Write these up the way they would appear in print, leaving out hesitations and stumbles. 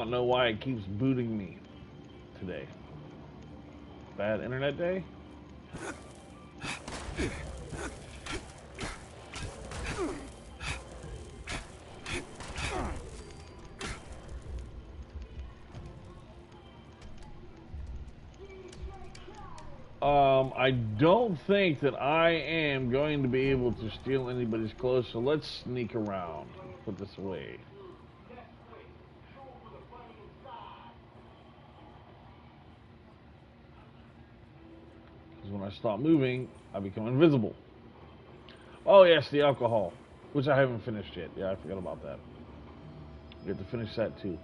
I don't know why it keeps booting me today. Bad internet day? I don't think that I am going to be able to steal anybody's clothes, so let's sneak around. Put this away. Because when I stop moving, I become invisible. Oh, yes, the alcohol, which I haven't finished yet. Yeah, I forgot about that. We have to finish that too.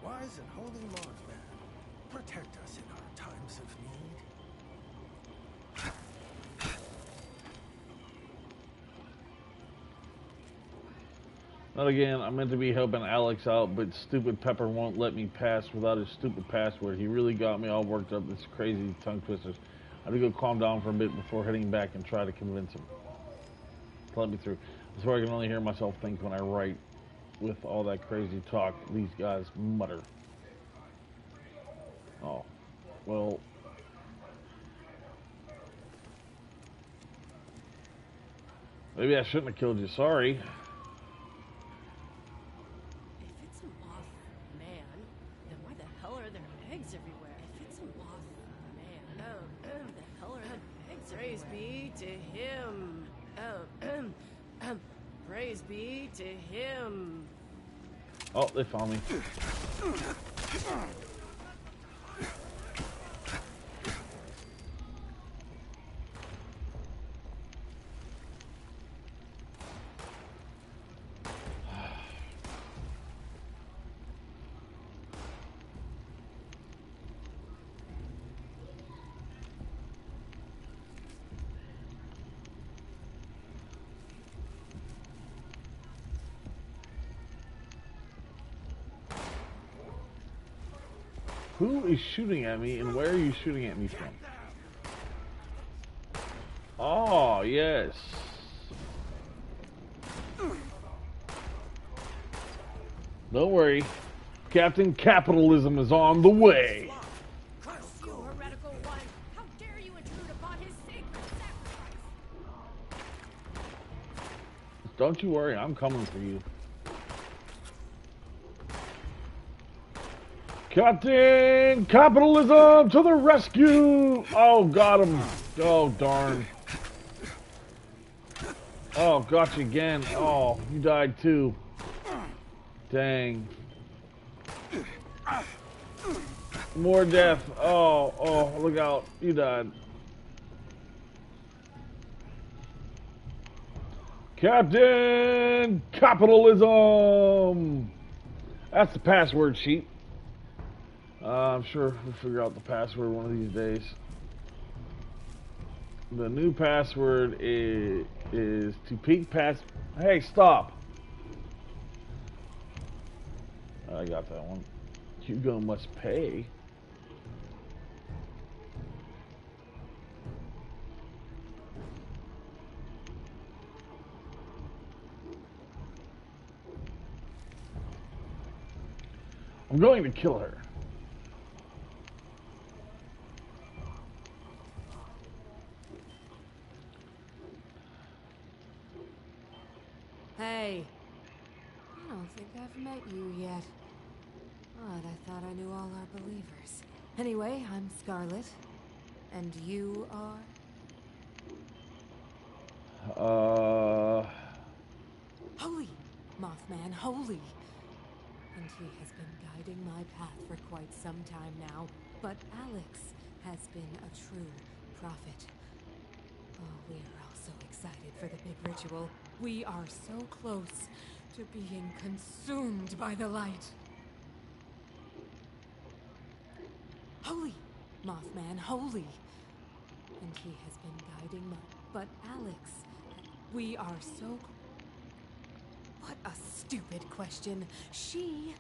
Wise and holy Mothman, protect us in our times of need. Not again, I meant to be helping Alex out, but stupid Pepper won't let me pass without his stupid password. He really got me all worked up. This crazy tongue twisters. I had to go calm down for a bit before heading back and try to convince him to let me through. That's why I can only hear myself think when I write. With all that crazy talk, these guys mutter. Oh, well. Maybe I shouldn't have killed you. Sorry. If it's a moth man, then why the hell are there eggs everywhere? If it's a moth man, the hell are the eggs everywhere? Praise be to him. Praise be to him. Oh, they found me. Who is shooting at me and where are you shooting at me from? Oh, yes. Don't worry. Captain Capitalism is on the way. Curse you, heretical one! How dare you intrude upon his sacred sacrifice! Don't you worry, I'm coming for you. Captain Capitalism to the rescue! Oh, got him. Oh, darn. Oh, got you again. Oh, you died too. Dang. More death. Oh, look out. You died. Captain Capitalism! That's the password sheet. I'm sure we'll figure out the password one of these days. The new password is to peek past. Hey, stop! I got that one. Hugo must pay. I'm going to kill her. Hey. I don't think I've met you yet. Odd, I thought I knew all our believers. Anyway, I'm Scarlet. And you are? Holy! Mothman, holy! And he has been guiding my path for quite some time now. But Alex has been a true prophet. Oh, we are all so excited for the big ritual. We are so close to being consumed by the light. Holy! Mothman, holy! And he has been guiding my... But Alex, we are so... What a stupid question. She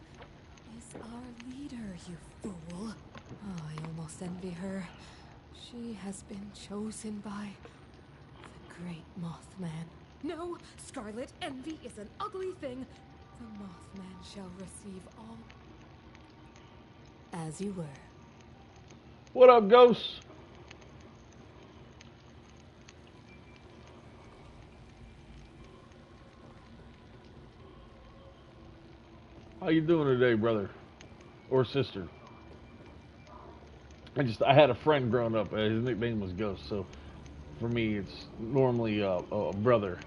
is our leader, you fool. Oh, I almost envy her. She has been chosen by the great Mothman. No, Scarlet, envy is an ugly thing. The Mothman shall receive all as you were. What up, ghosts? How you doing today, brother or sister? I had a friend growing up. His nickname was Ghost, so for me, it's normally a brother.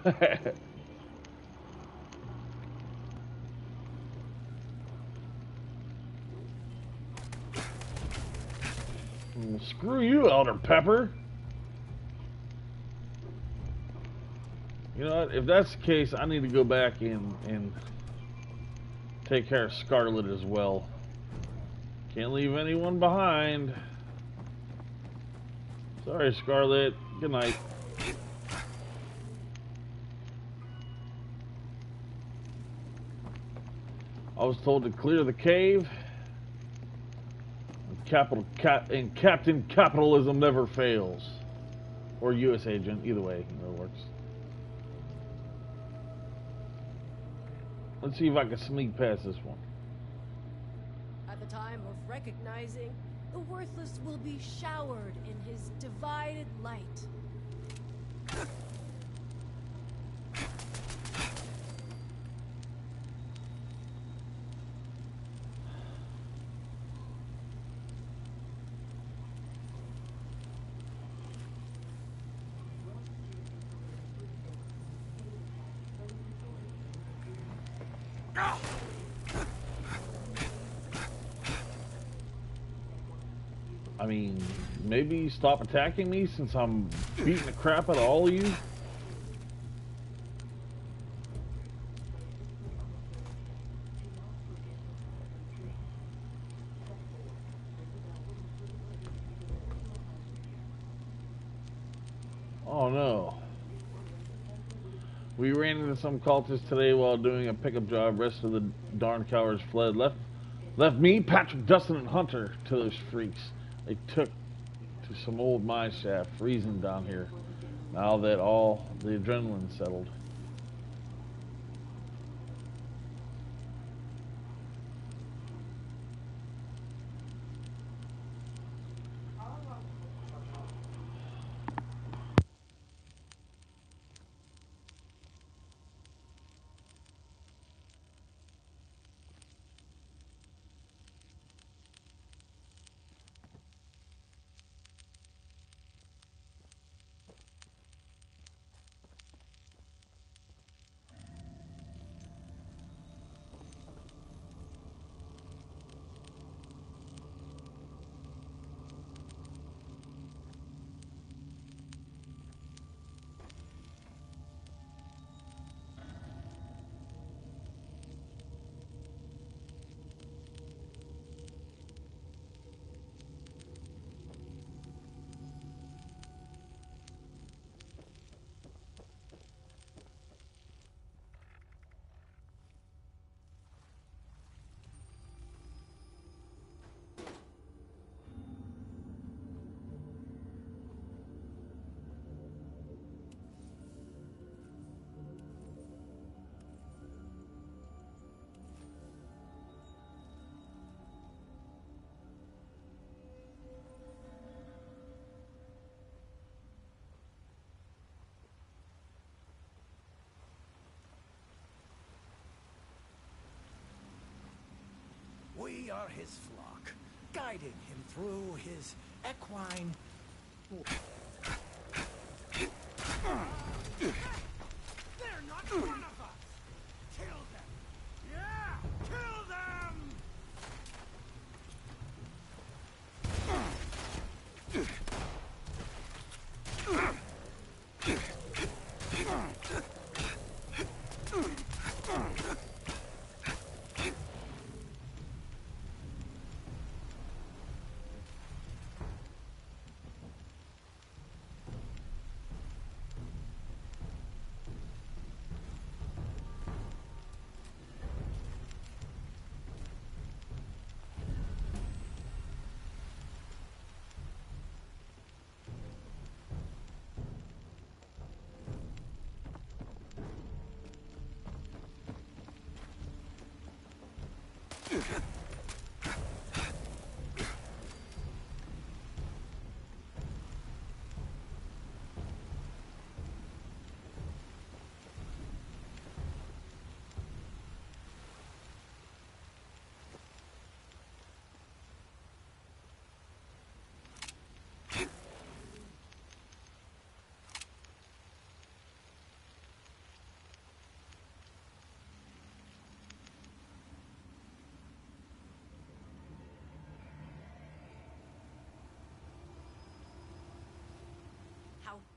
Well, screw you, Elder Pepper. You know what? If that's the case, I need to go back and take care of Scarlet as well. Can't leave anyone behind. Sorry, Scarlet. Good night. I was told to clear the cave. And Captain Capitalism never fails. Or U.S. Agent, either way, it works. Let's see if I can sneak past this one. At the time of recognizing, the worthless will be showered in his divided light. I mean, maybe stop attacking me since I'm beating the crap out of all of you. Oh no. We ran into some cultists today while doing a pickup job. Rest of the darn cowards fled. Left me, Patrick, Dustin, and Hunter to those freaks. They took to some old mine shaft, freezing down here. Now that all the adrenaline settled. We are his flock, guiding him through his equine... They're not one of us! Kill them! Yeah! Kill them!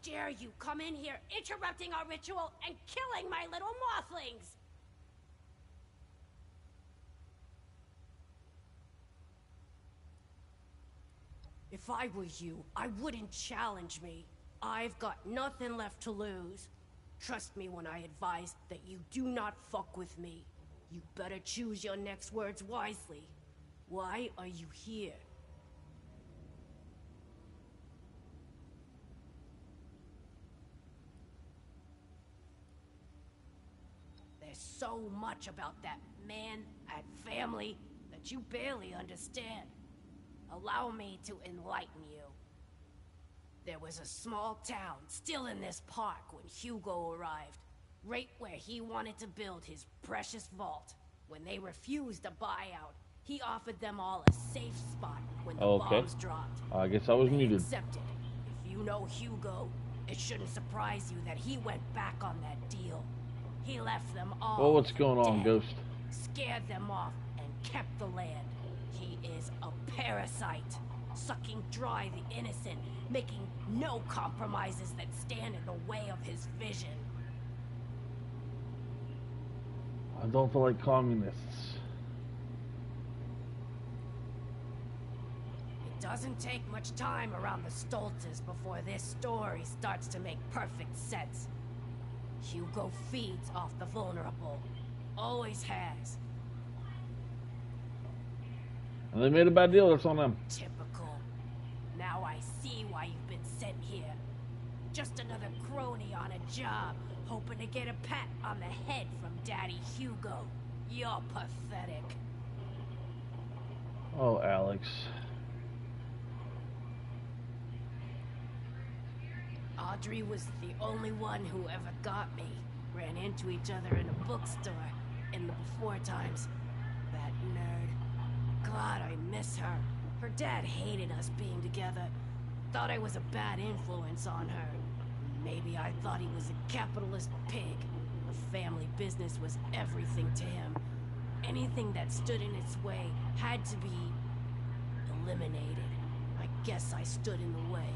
dare you come in here interrupting our ritual and killing my little mothlings? If I were you, I wouldn't challenge me. I've got nothing left to lose. Trust me when I advise that you do not fuck with me. You better choose your next words wisely. Why are you here? There's so much about that man, that family, that you barely understand. Allow me to enlighten you. There was a small town still in this park when Hugo arrived, right where he wanted to build his precious vault. When they refused a buyout, he offered them all a safe spot when the bombs dropped. I guess I was muted. Accepted. If you know Hugo, it shouldn't surprise you that he went back on that deal. He left them all. Well, what's going on, dead, Ghost? scared them off and kept the land. He is a parasite, sucking dry the innocent, making no compromises that stand in the way of his vision. I don't feel like communists. It doesn't take much time around the Stoltzes before this story starts to make perfect sense. Hugo feeds off the vulnerable. Always has. And they made a bad deal, that's on them. Typical. Now I see why you've been sent here. Just another crony on a job, hoping to get a pat on the head from Daddy Hugo. You're pathetic. Oh, Alex. Audrey was the only one who ever got me. Ran into each other in a bookstore in the before times. That nerd. God, I miss her. Her dad hated us being together. Thought I was a bad influence on her. Maybe I thought he was a capitalist pig. The family business was everything to him. Anything that stood in its way had to be eliminated. I guess I stood in the way.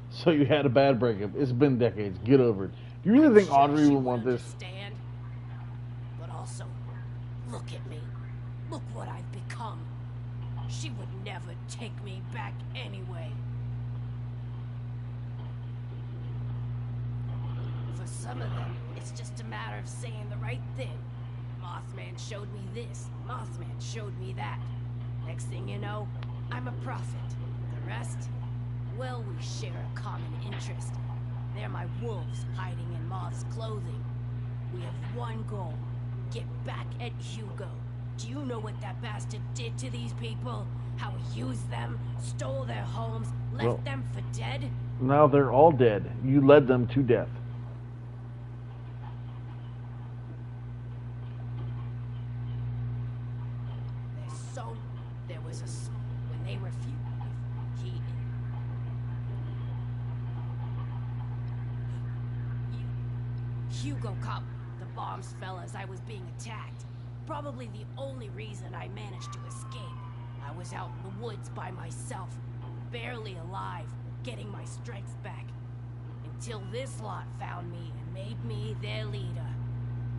So you had a bad breakup. It's been decades. Get over it. Do you really think Audrey would want this? Understand? But also, look at me. Look what I've become. She would never take me back anyway. For some of them, it's just a matter of saying the right thing. Mothman showed me this. Mothman showed me that. Next thing you know, I'm a prophet. The rest? Well, we share a common interest. They're my wolves hiding in Moth's clothing. We have one goal. Get back at Hugo. Do you know what that bastard did to these people? How he used them, stole their homes, left them for dead? Now they're all dead. You led them to death. There was a... When they refused... Hugo caught the bombs fell as I was being attacked. Probably the only reason I managed to escape. I was out in the woods by myself, barely alive, getting my strength back. Until this lot found me and made me their leader.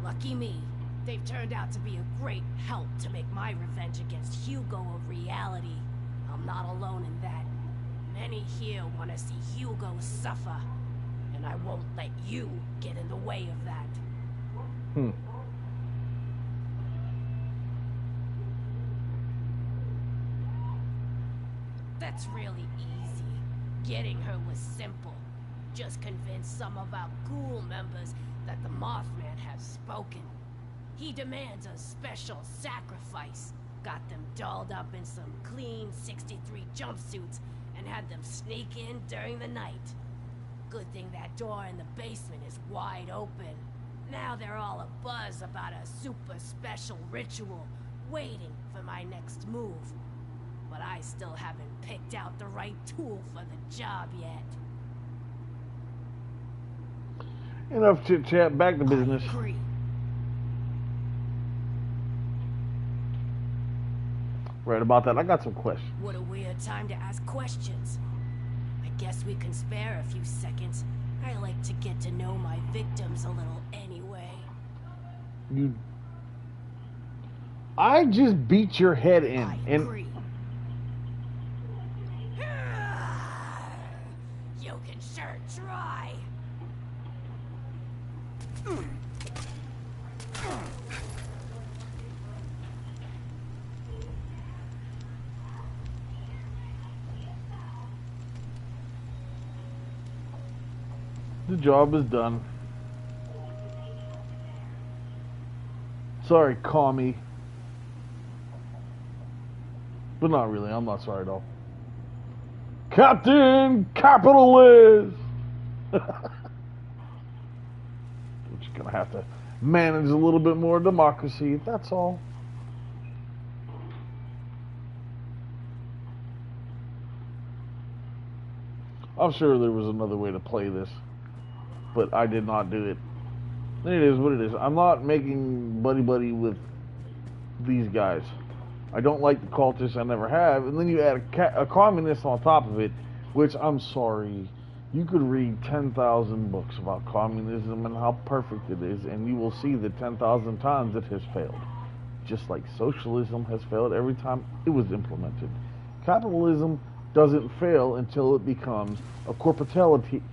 Lucky me, they've turned out to be a great help to make my revenge against Hugo a reality. I'm not alone in that. Many here want to see Hugo suffer. And I won't let you get in the way of that. That's really easy. Getting her was simple. Just convince some of our ghoul members that the Mothman has spoken. He demands a special sacrifice. Got them dolled up in some clean 63 jumpsuits and had them sneak in during the night. Good thing that door in the basement is wide open. Now they're all abuzz about a super special ritual, waiting for my next move. But I still haven't picked out the right tool for the job yet. Enough chit chat, back to business. I agree. Right about that. I got some questions. What a weird time to ask questions. I guess we can spare a few seconds. I like to get to know my victims a little anyway. I just beat your head in. I And agree. You can sure try. the job is done. Sorry, commie. But not really. I'm not sorry at all. Captain Capitalist! We're just gonna have to manage a little bit more democracy, that's all. I'm sure there was another way to play this, but I did not do it. And it is what it is. I'm not making buddy-buddy with these guys. I don't like the cultists, I never have. And then you add a communist on top of it, which, I'm sorry, you could read 10,000 books about communism and how perfect it is, and you will see that 10,000 times it has failed. Just like socialism has failed every time it was implemented. Capitalism doesn't fail until it becomes a corporatalism.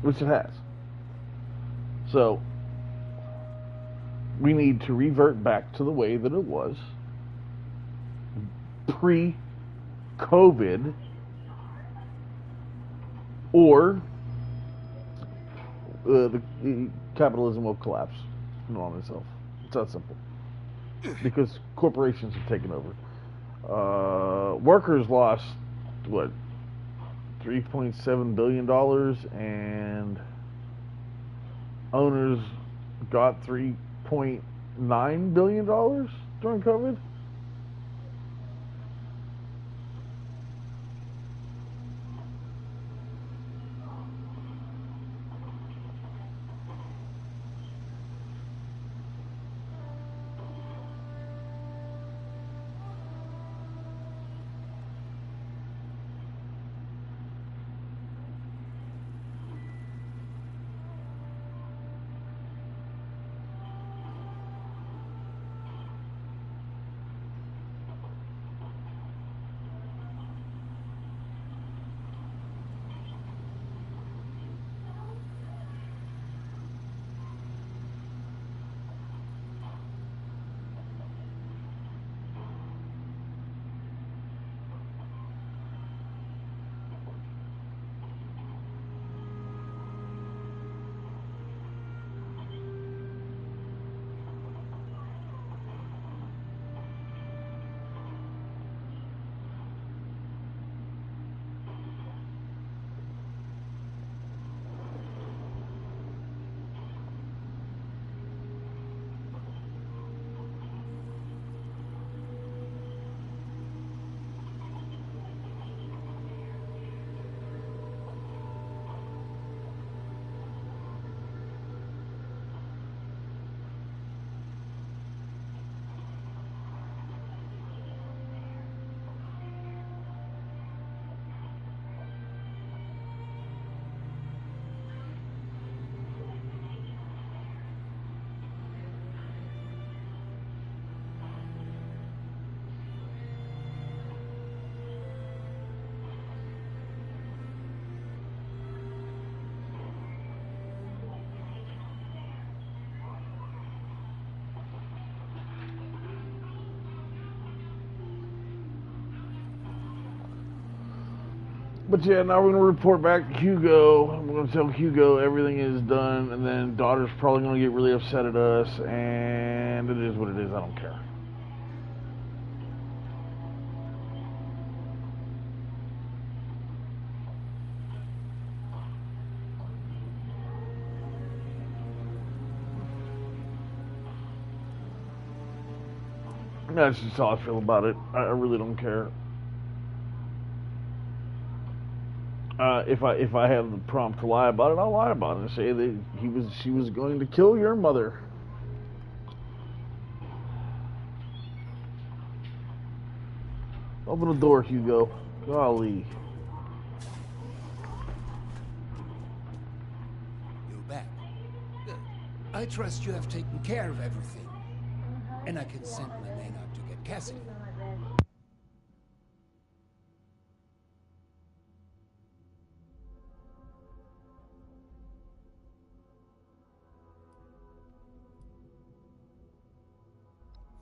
Which it has. So, we need to revert back to the way that it was pre-COVID, or the capitalism will collapse on itself. It's that simple. Because corporations have taken over. Workers lost, what, $3.7 billion, and owners got $3.9 billion during COVID. But yeah, now we're going to report back to Hugo. I'm going to tell Hugo everything is done, and then daughter's probably going to get really upset at us, and it is what it is. I don't care. That's just how I feel about it. I really don't care. If I have the prompt to lie about it, I'll lie about it and say that she was going to kill your mother. Open the door, Hugo. Golly. You're back. Good. I trust you have taken care of everything. And I can send my men out to get Cassidy.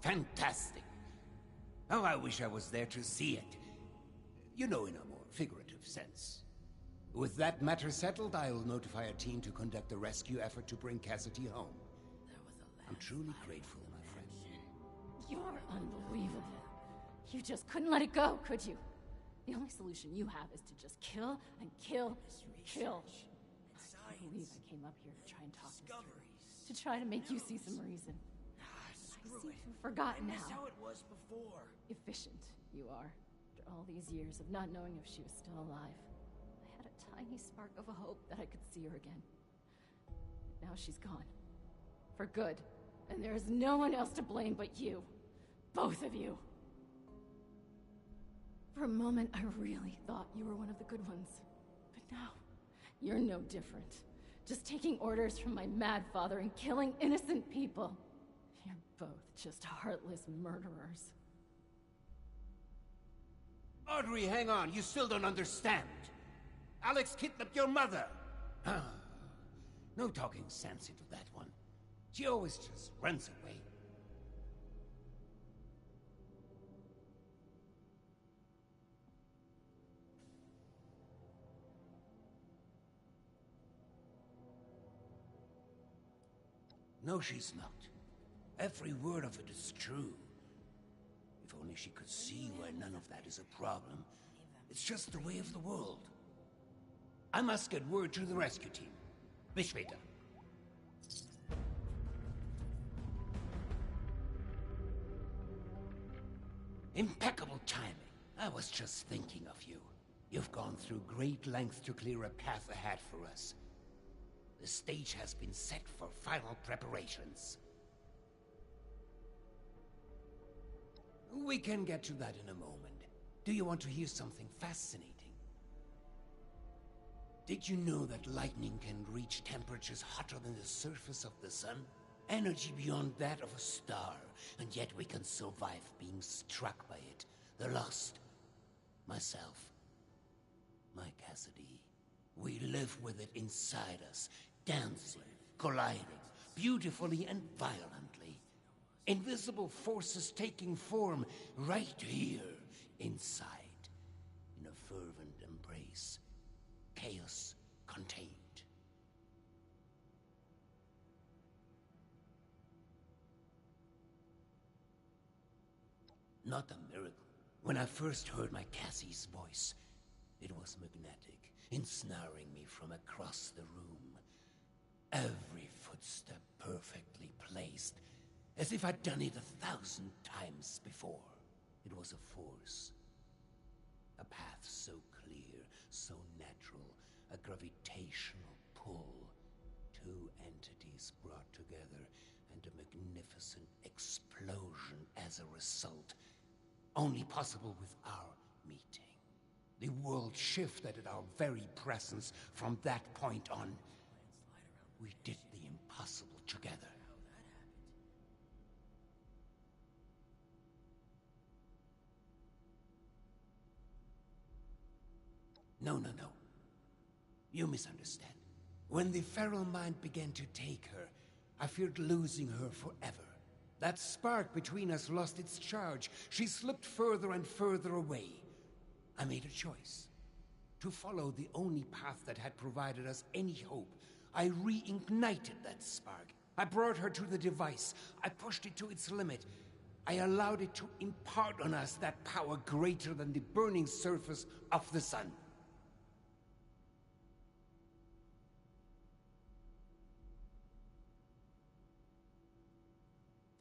Fantastic. Oh, I wish I was there to see it. You know, in a more figurative sense. With that matter settled, I'll notify a team to conduct a rescue effort to bring Cassidy home. I'm truly grateful, my friend. You're unbelievable. You just couldn't let it go, could you? The only solution you have is to just kill and kill and kill. I can't believe I came up here to try and talk this through. To try to make you see some reason. I seem to have forgotten now. That's how it was before. Efficient you are. After all these years of not knowing if she was still alive. I had a tiny spark of a hope that I could see her again. Now she's gone. For good. And there is no one else to blame but you. Both of you. For a moment, I really thought you were one of the good ones. But now, you're no different. Just taking orders from my mad father and killing innocent people. You're both just heartless murderers. Audrey, hang on. You still don't understand. Alex kidnapped your mother. No talking sense into that one. She always just runs away. No, she's not. Every word of it is true. If only she could see where none of that is a problem. It's just the way of the world. I must get word to the rescue team. Bis später. Impeccable timing. I was just thinking of you. You've gone through great lengths to clear a path ahead for us. The stage has been set for final preparations. We can get to that in a moment. Do you want to hear something fascinating? Did you know that lightning can reach temperatures hotter than the surface of the sun? Energy beyond that of a star, and yet we can survive being struck by it. The lost. Myself. My Cassidy. We live with it inside us, dancing, colliding, beautifully and violently. Invisible forces taking form right here, inside, in a fervent embrace. Chaos contained. Not a miracle. When I first heard my Cassie's voice, it was magnetic, ensnaring me from across the room. Every footstep perfectly placed, as if I'd done it 1,000 times before. It was a force. A path so clear, so natural, a gravitational pull. Two entities brought together, and a magnificent explosion as a result. Only possible with our meeting. The world shifted at our very presence from that point on. We did the impossible together. No. You misunderstand. When the feral mind began to take her, I feared losing her forever. That spark between us lost its charge. She slipped further and further away. I made a choice. To follow the only path that had provided us any hope. I reignited that spark. I brought her to the device. I pushed it to its limit. I allowed it to impart on us that power greater than the burning surface of the sun.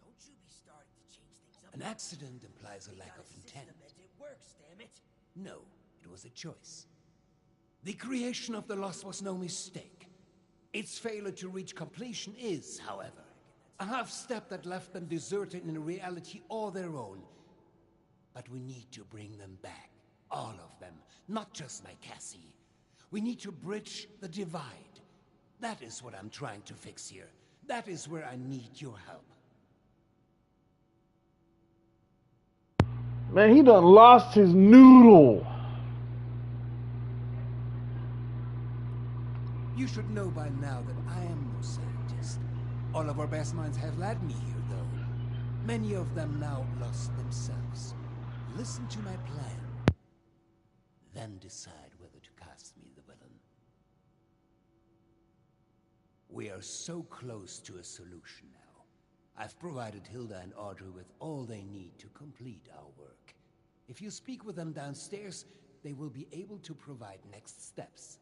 Don't you be starting to change things up. An accident implies a lack of intent. It works, damn it. No, it was a choice. The creation of the Lost was no mistake. Its failure to reach completion is, however, a half step that left them deserted in a reality all their own. But we need to bring them back. All of them. Not just my Cassie. We need to bridge the divide. That is what I'm trying to fix here. That is where I need your help. Man, he done lost his noodle. You should know by now that I am no scientist. All of our best minds have led me here, though. Many of them now lost themselves. Listen to my plan. Then decide whether to cast me the villain. We are so close to a solution now. I've provided Hilda and Audrey with all they need to complete our work. If you speak with them downstairs, they will be able to provide next steps.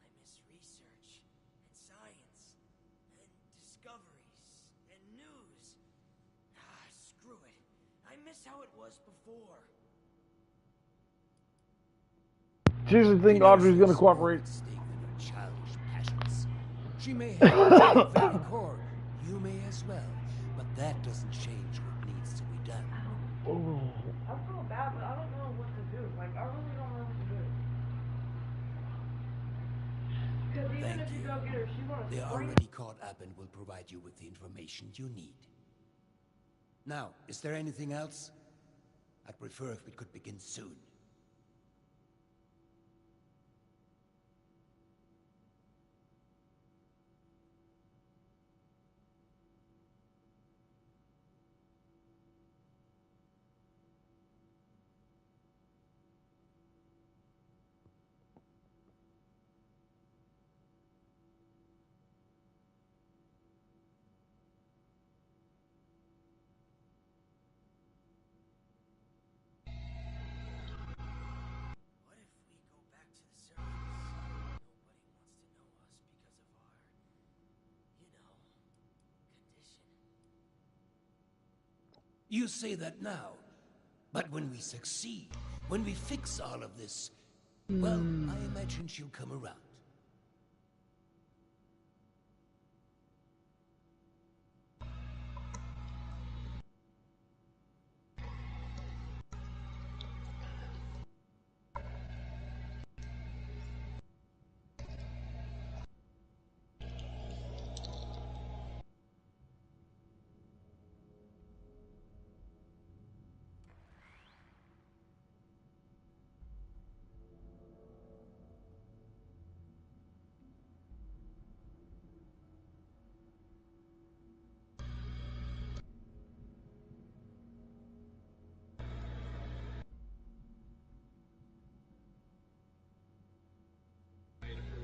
I miss research, and science, and discoveries, and news. Ah, screw it. I miss how it was before. Seriously think Audrey's gonna cooperate? Childish passions. She may have the very core. You may as well. But that doesn't change what needs to be done. Oh. I feel bad, but I don't know what to do. Like, I really don't know what to do. Because even Thank if you you. go get her, she won't They are scream. already caught up and will provide you with the information you need. Now, is there anything else? I'd prefer if we could begin soon. What if we go back to the surface? Nobody wants to know us because of our, condition. You say that now, but when we succeed, when we fix all of this, well, I imagine she'll come around.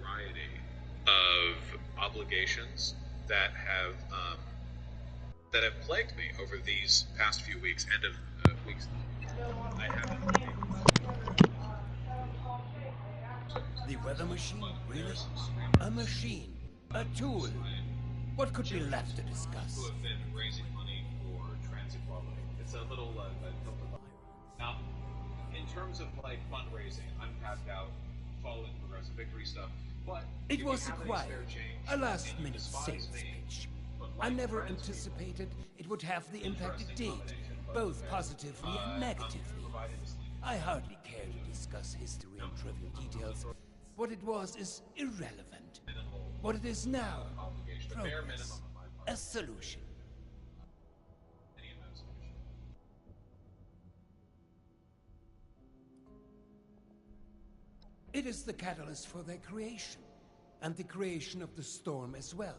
Variety of obligations that have plagued me over these past few weeks and of weeks. I haven't. The weather machine? Really? A machine? A tool? What could be left to discuss? Who have been raising money for trans equality. It's a little now, in terms of like fundraising, I'm tapped out following progressive victory stuff. But It was acquired, a last-minute sales pitch. I never anticipated it would have the impact it did, both positively and negatively. I hardly care to discuss history and trivial details. What it was is irrelevant. What it is now, progress, a solution. It is the catalyst for their creation, and the creation of the storm as well.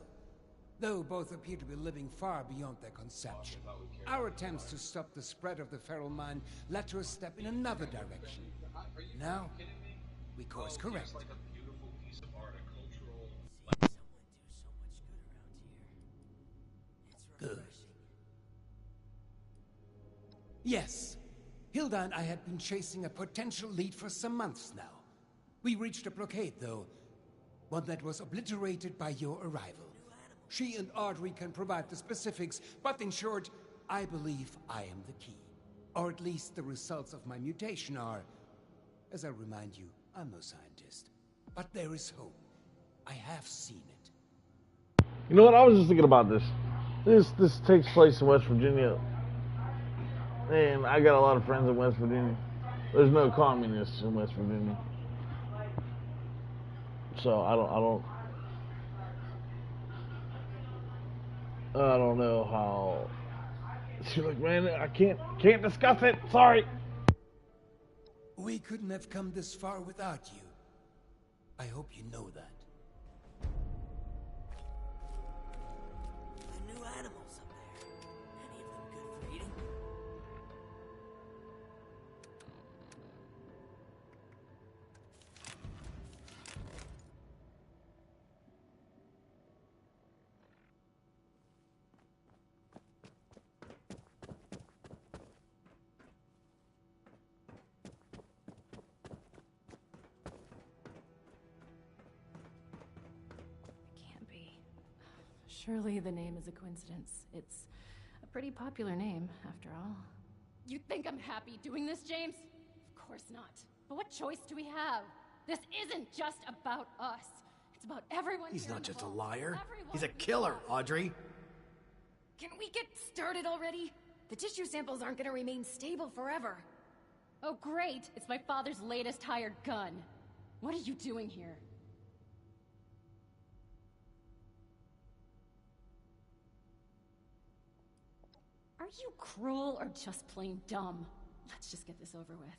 Though both appear to be living far beyond their conception. Our attempts to stop the spread of the feral mind led to a step in another direction. Now, we course correct. Seeing someone do so much good around here. It's Good. refreshing. Yes, Hilda and I had been chasing a potential lead for some months now. We reached a blockade, though, one that was obliterated by your arrival. She and Audrey can provide the specifics, but in short, I believe I am the key. Or at least the results of my mutation are... As I remind you, I'm no scientist. But there is hope. I have seen it. You know what? I was just thinking about this. This takes place in West Virginia, and I got a lot of friends in West Virginia. There's no communists in West Virginia, so I don't know how. She's like, man, I can't discuss it. Sorry. We couldn't have come this far without you. I hope you know that. The new animals up there. Any of them good for eating? Can't be. Surely the name is a coincidence. It's a pretty popular name, after all. You think I'm happy doing this, James? Of course not. But what choice do we have? This isn't just about us. It's about everyone. He's here not just a involved. liar. Everyone He's a killer, Audrey. Can we get started already? The tissue samples aren't gonna remain stable forever. Oh great, it's my father's latest hired gun. What are you doing here? Are you cruel or just plain dumb? Let's just get this over with.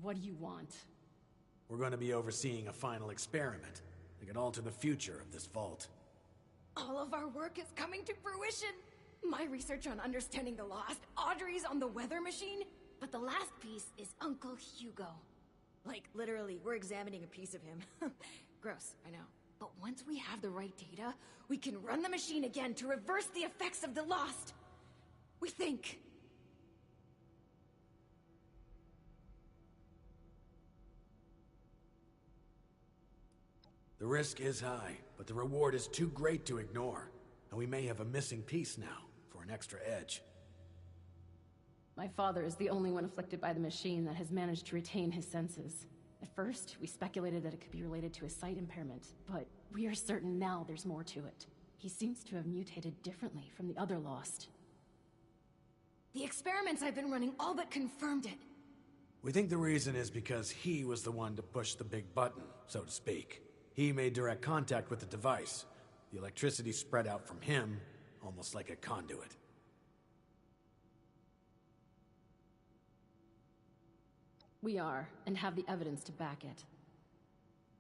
What do you want? We're going to be overseeing a final experiment that could alter the future of this vault. All of our work is coming to fruition! My research on understanding the lost, Audrey's on the weather machine, but the last piece is Uncle Hugo. Like, literally, we're examining a piece of him. Gross, I know. But once we have the right data, we can run the machine again to reverse the effects of the lost. We think. The risk is high, but the reward is too great to ignore. And we may have a missing piece now, for an extra edge. My father is the only one afflicted by the machine that has managed to retain his senses. At first, we speculated that it could be related to his sight impairment, but we are certain now there's more to it. He seems to have mutated differently from the other lost. The experiments I've been running all but confirmed it. We think the reason is because he was the one to push the big button, so to speak. He made direct contact with the device. The electricity spread out from him, almost like a conduit. We are, and have the evidence to back it.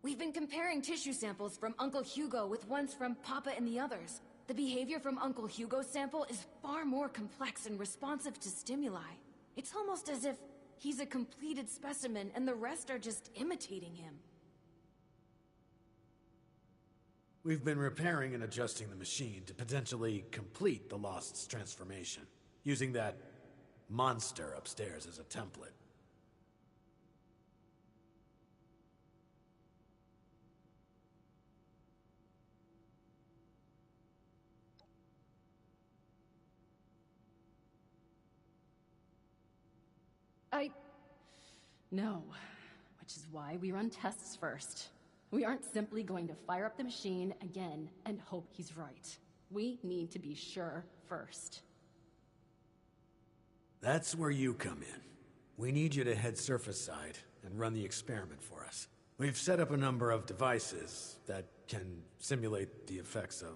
We've been comparing tissue samples from Uncle Hugo with ones from Papa and the others. The behavior from Uncle Hugo's sample is far more complex and responsive to stimuli. It's almost as if he's a completed specimen and the rest are just imitating him. We've been repairing and adjusting the machine to potentially complete the Lost's transformation, using that monster upstairs as a template. No. Which is why we run tests first. We aren't simply going to fire up the machine again and hope he's right. We need to be sure first. That's where you come in. We need you to head surface side and run the experiment for us. We've set up a number of devices that can simulate the effects of,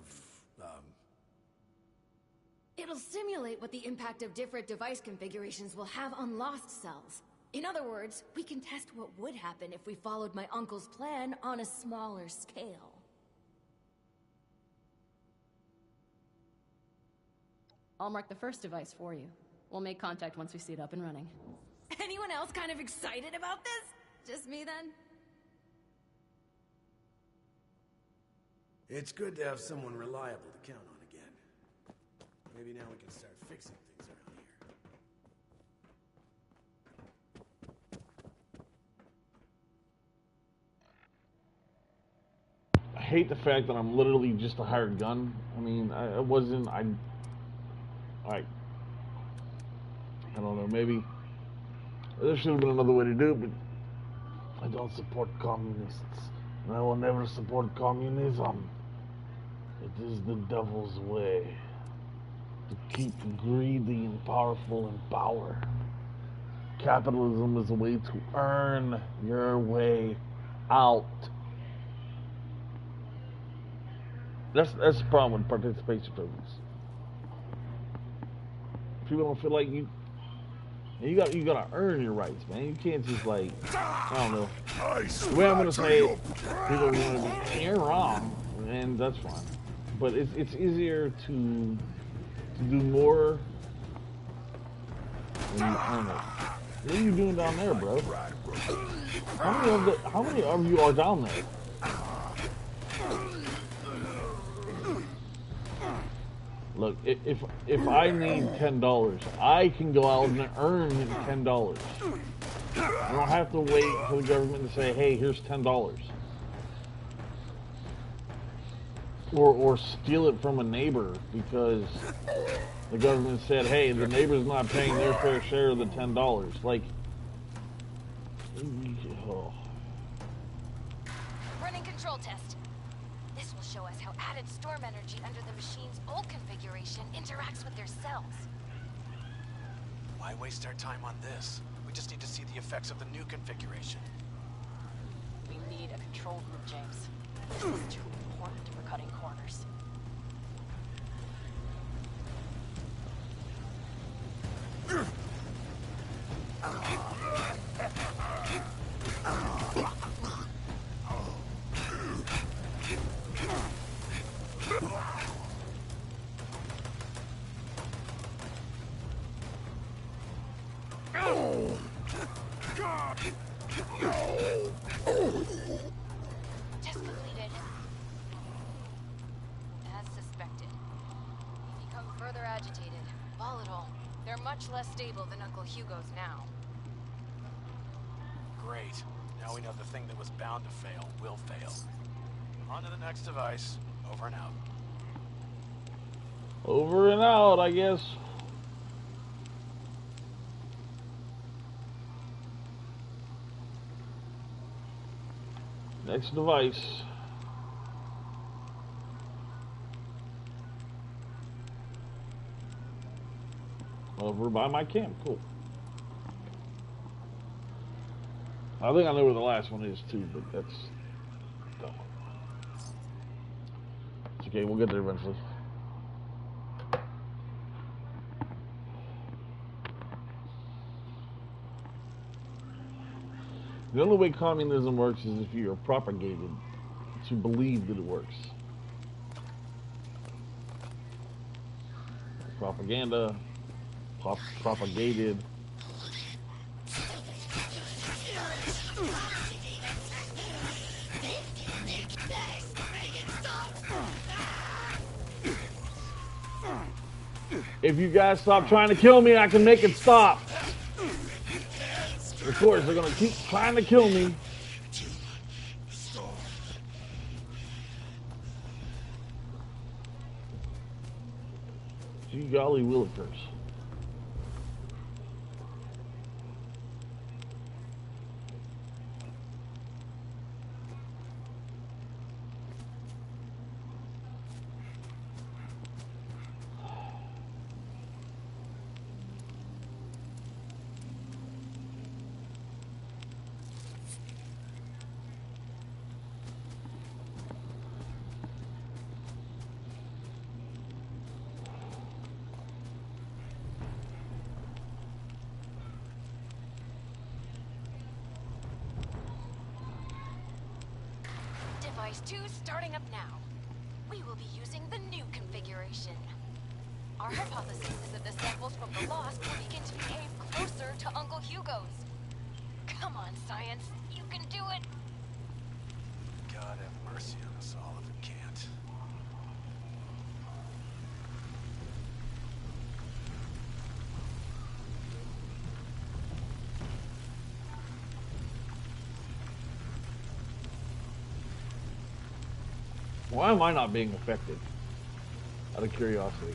It'll simulate what the impact of different device configurations will have on lost cells. In other words, we can test what would happen if we followed my uncle's plan on a smaller scale. I'll mark the first device for you. We'll make contact once we see it up and running. Anyone else kind of excited about this? Just me then? It's good to have someone reliable to count on again. Maybe now we can start fixing things around here. I hate the fact that I'm literally just a hired gun. I mean, I don't know, maybe there should have been another way to do it, but I don't support communists. And I will never support communism. It is the devil's way to keep the greedy and powerful in power. Capitalism is a way to earn your way out. That's the problem with participation tokens. People don't feel like you gotta earn your rights, man. You can't just like, I don't know. The way I'm gonna say it, people are gonna be, you're wrong, and that's fine. But it's easier to do more when you earn it. What are you doing down there, bro? How many of you are down there? Look, if I need $10, I can go out and earn $10. I don't have to wait for the government to say, hey, here's $10. Or steal it from a neighbor because the government said, hey, the neighbor's not paying their fair share of the $10. Like, oh. Running control test. This will show us how added storm energy under the machine's old configuration interacts with their cells. Why waste our time on this? We just need to see the effects of the new configuration. We need a control group, James. This is too important for cutting corners. Test completed. As suspected. They become further agitated, volatile. They're much less stable than Uncle Hugo's now. Great. Now we know the thing that was bound to fail will fail. On to the next device. Over and out. Over and out, I guess. Next device. Over by my camp. Cool. I think I know where the last one is too, but that's dumb. It's okay, we'll get there eventually. The only way communism works is if you are propagated to believe that it works. Propaganda, propagated. If you guys stop trying to kill me, I can make it stop. Of course, they're gonna keep trying to kill me. Gee golly willikers. Device 2 starting up now. We will be using the new configuration. Our hypothesis is that the samples from the lost will begin to behave closer to Uncle Hugo's. Come on, science. You can do it. God have mercy on us all if it can't. Why am I not being affected? Out of curiosity.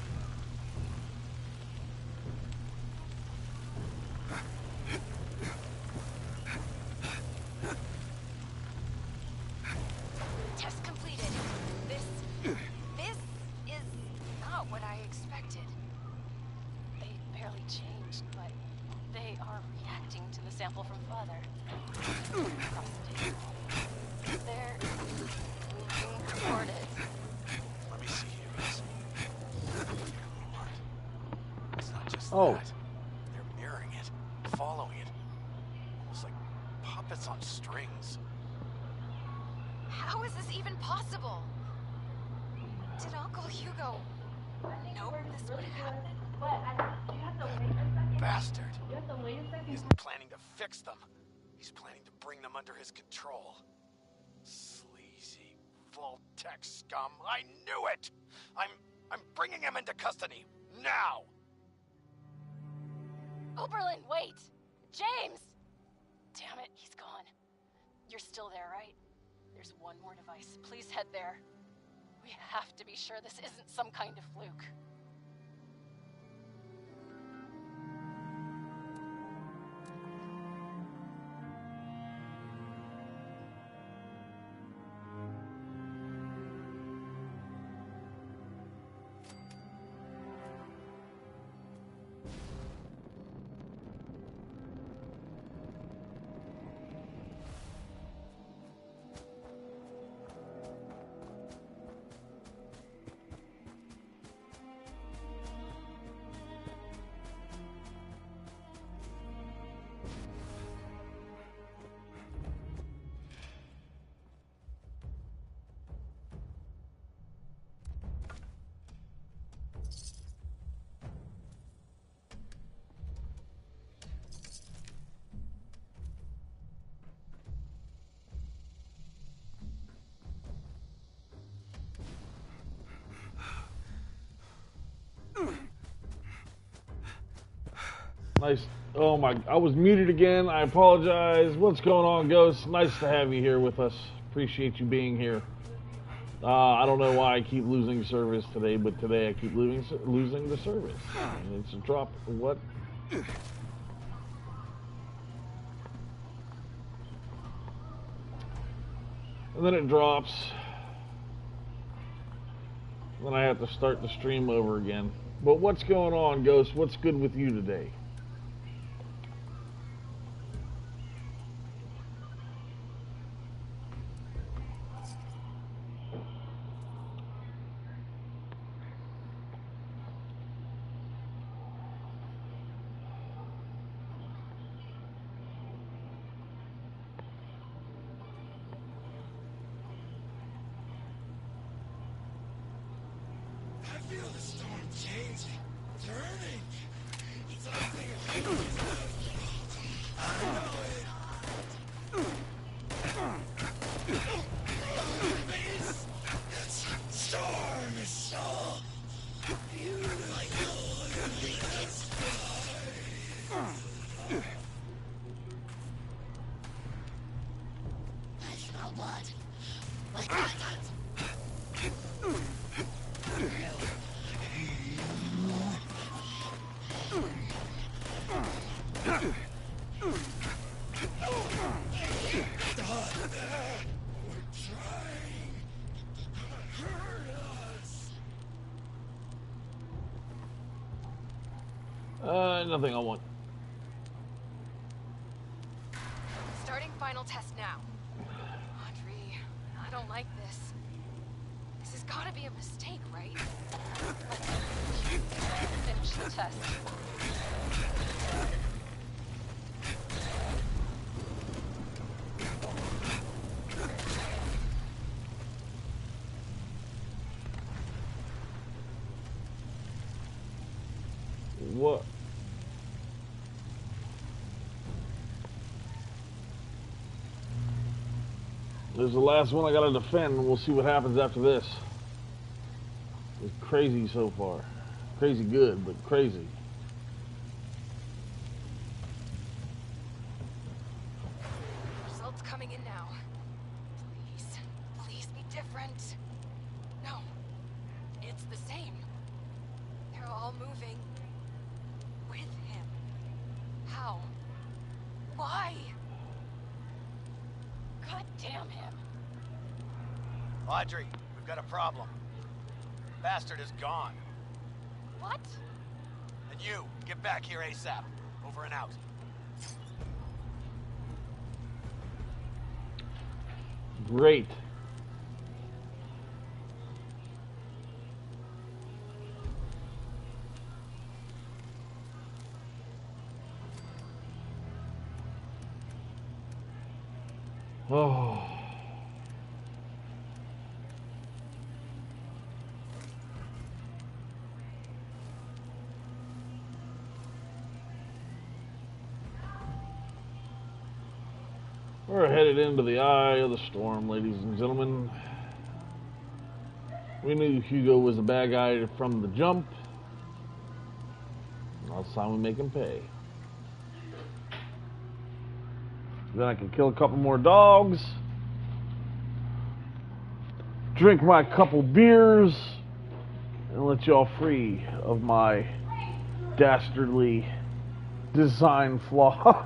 changed, but they are reacting to the sample from Father. Across the table. They're moving toward it. Let me see here, miss. It's not just Oh. that. They're mirroring it, following it. Almost like puppets on strings. How is this even possible? Did Uncle Hugo know this would happen? But you have to wait a second. Bastard. You have to wait a second. He's planning to fix them. He's planning to bring them under his control. Sleazy Voltec scum. I knew it! I'm bringing him into custody. Now! Oberlin, wait! James! Damn it, he's gone. You're still there, right? There's one more device. Please head there. We have to be sure this isn't some kind of fluke. Nice. Oh my, I was muted again. I apologize. What's going on, Ghost? Nice to have you here with us. Appreciate you being here. I don't know why I keep losing service today, but today I keep losing the service. And it's a drop. What? And then it drops. Then I have to start the stream over again. But what's going on, Ghost? What's good with you today? I feel the storm changing, turning. Something I know it. This storm is so beautiful. I smell blood. Like that. Nothing I want. Starting final test now. Audrey, I don't like this. This has got to be a mistake, right? Let's finish the test. What? There's the last one I gotta defend, and we'll see what happens after this. It's crazy so far. Crazy good, but crazy. Results coming in now. Please, please be different. No, it's the same. They're all moving with him. How? Why? God damn him. Audrey, we've got a problem. Bastard is gone. What? And You, get back here ASAP. Over and out. Great. Oh. We're headed into the eye of the storm, ladies and gentlemen. We knew Hugo was a bad guy from the jump. Now it's time we make him pay. Then I can kill a couple more dogs, drink my couple beers, and let y'all free of my dastardly design flaw.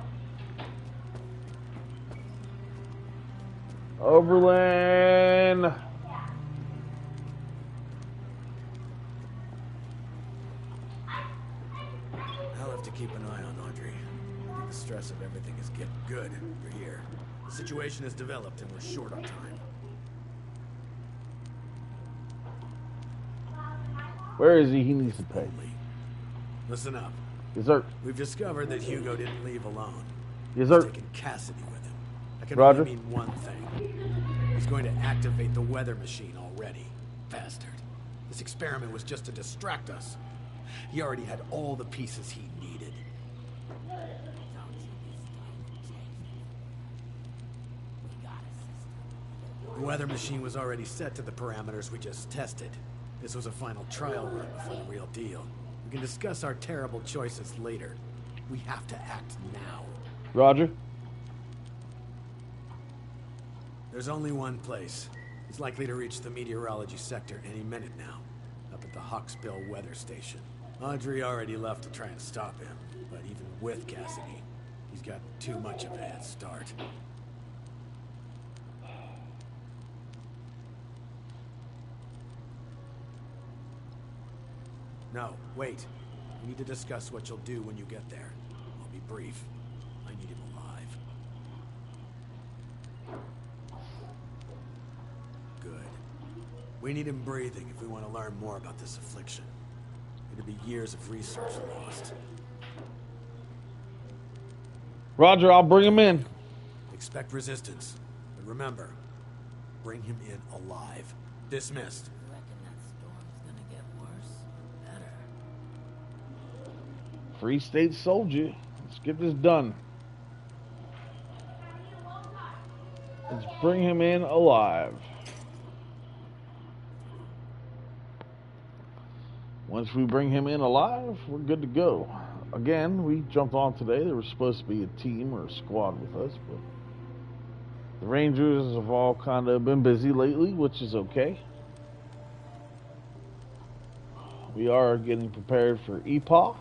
Overland. I'll have to keep an eye on Audrey. I think the stress of everything is getting good. You're here. The situation has developed and we're short on time. Where is he? He needs to pay. Listen up. Yes, sir. We've discovered that Hugo didn't leave alone. Yes, sir. He's taken Cassidy with him. I can Roger. only mean one thing. He's going to activate the weather machine already. Bastard. This experiment was just to distract us. He already had all the pieces he needed. The weather machine was already set to the parameters we just tested. This was a final trial run before the real deal. We can discuss our terrible choices later. We have to act now. Roger. There's only one place. He's likely to reach the meteorology sector any minute now. Up at the Hawksbill weather station. Audrey already left to try and stop him. But even with Cassidy, he's got too much of a head start. No, wait. We need to discuss what you'll do when you get there. I'll be brief. I need him alive. Good. We need him breathing if we want to learn more about this affliction. It'd be years of research lost. Roger, I'll bring him in. Expect resistance. But remember, bring him in alive. Dismissed. Free State soldier. Let's get this done. Let's bring him in alive. Once we bring him in alive, we're good to go. Again, we jumped on today. There was supposed to be a team or a squad with us, but the Rangers have all kind of been busy lately, which is okay. We are getting prepared for EPA.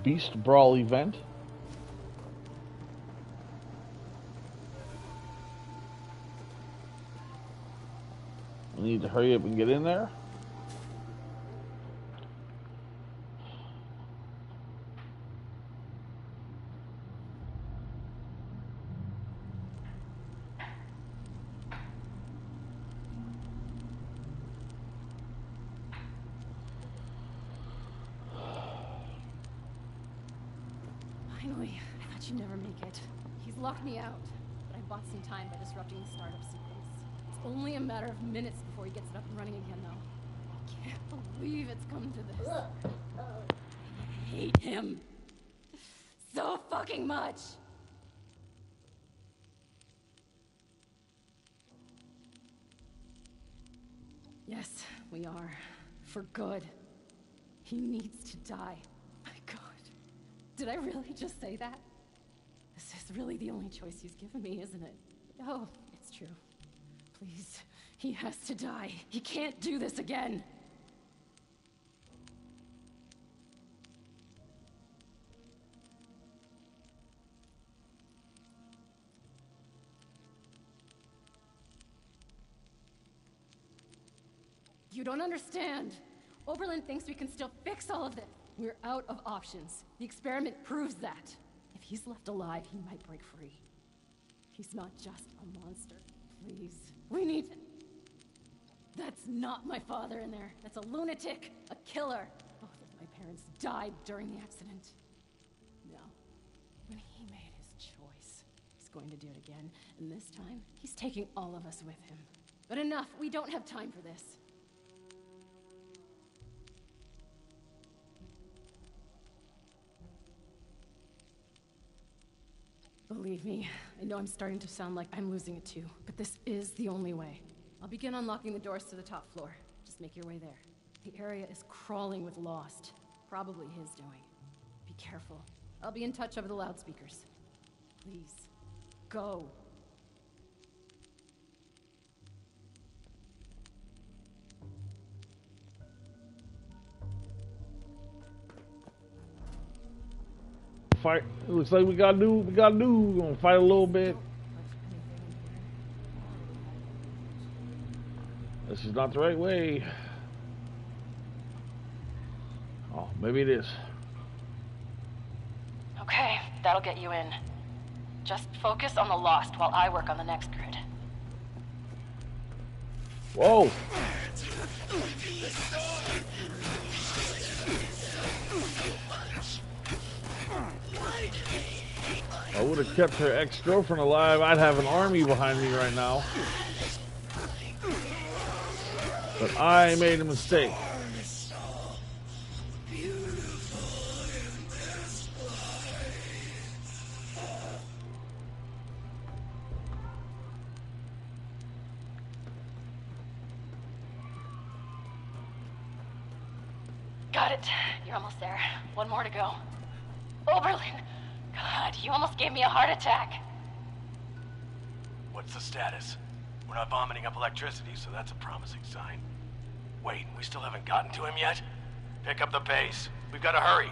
Beast Brawl event. We need to hurry up and get in there. Finally, I thought you'd never make it. He's locked me out, but I bought some time by disrupting the startup sequence. It's only a matter of minutes before he gets it up and running again, though. I can't believe it's come to this. I hate him so fucking much. Yes, we are. For good. He needs to die. My God. Did I really just say that? This is really the only choice he's given me, isn't it? Oh, it's true. Please. He has to die. He can't do this again. You don't understand. Oberlin thinks we can still fix all of this. We're out of options. The experiment proves that. If he's left alive, he might break free. He's not just a monster. Please, we need... That's not my father in there. That's a lunatic, a killer. Both of my parents died during the accident. No. When he made his choice, he's going to do it again. And this time, he's taking all of us with him. But enough, we don't have time for this. Believe me, I know I'm starting to sound like I'm losing it too, but this is the only way. I'll begin unlocking the doors to the top floor. Just make your way there. The area is crawling with Lost. Probably his doing. Be careful. I'll be in touch over the loudspeakers. Please, go. Fight. It looks like we gotta do. We're gonna fight a little bit. This is not the right way. Oh, maybe it is. Okay, that'll get you in. Just focus on the Lost while I work on the next grid. Whoa! I would have kept her ex-girlfriend alive. I'd have an army behind me right now. But I made a mistake. Got it. You're almost there. One more to go. Oberlin! God, you almost gave me a heart attack. What's the status? We're not vomiting up electricity, so that's a promising sign. Wait, we still haven't gotten to him yet? Pick up the pace. We've got to hurry.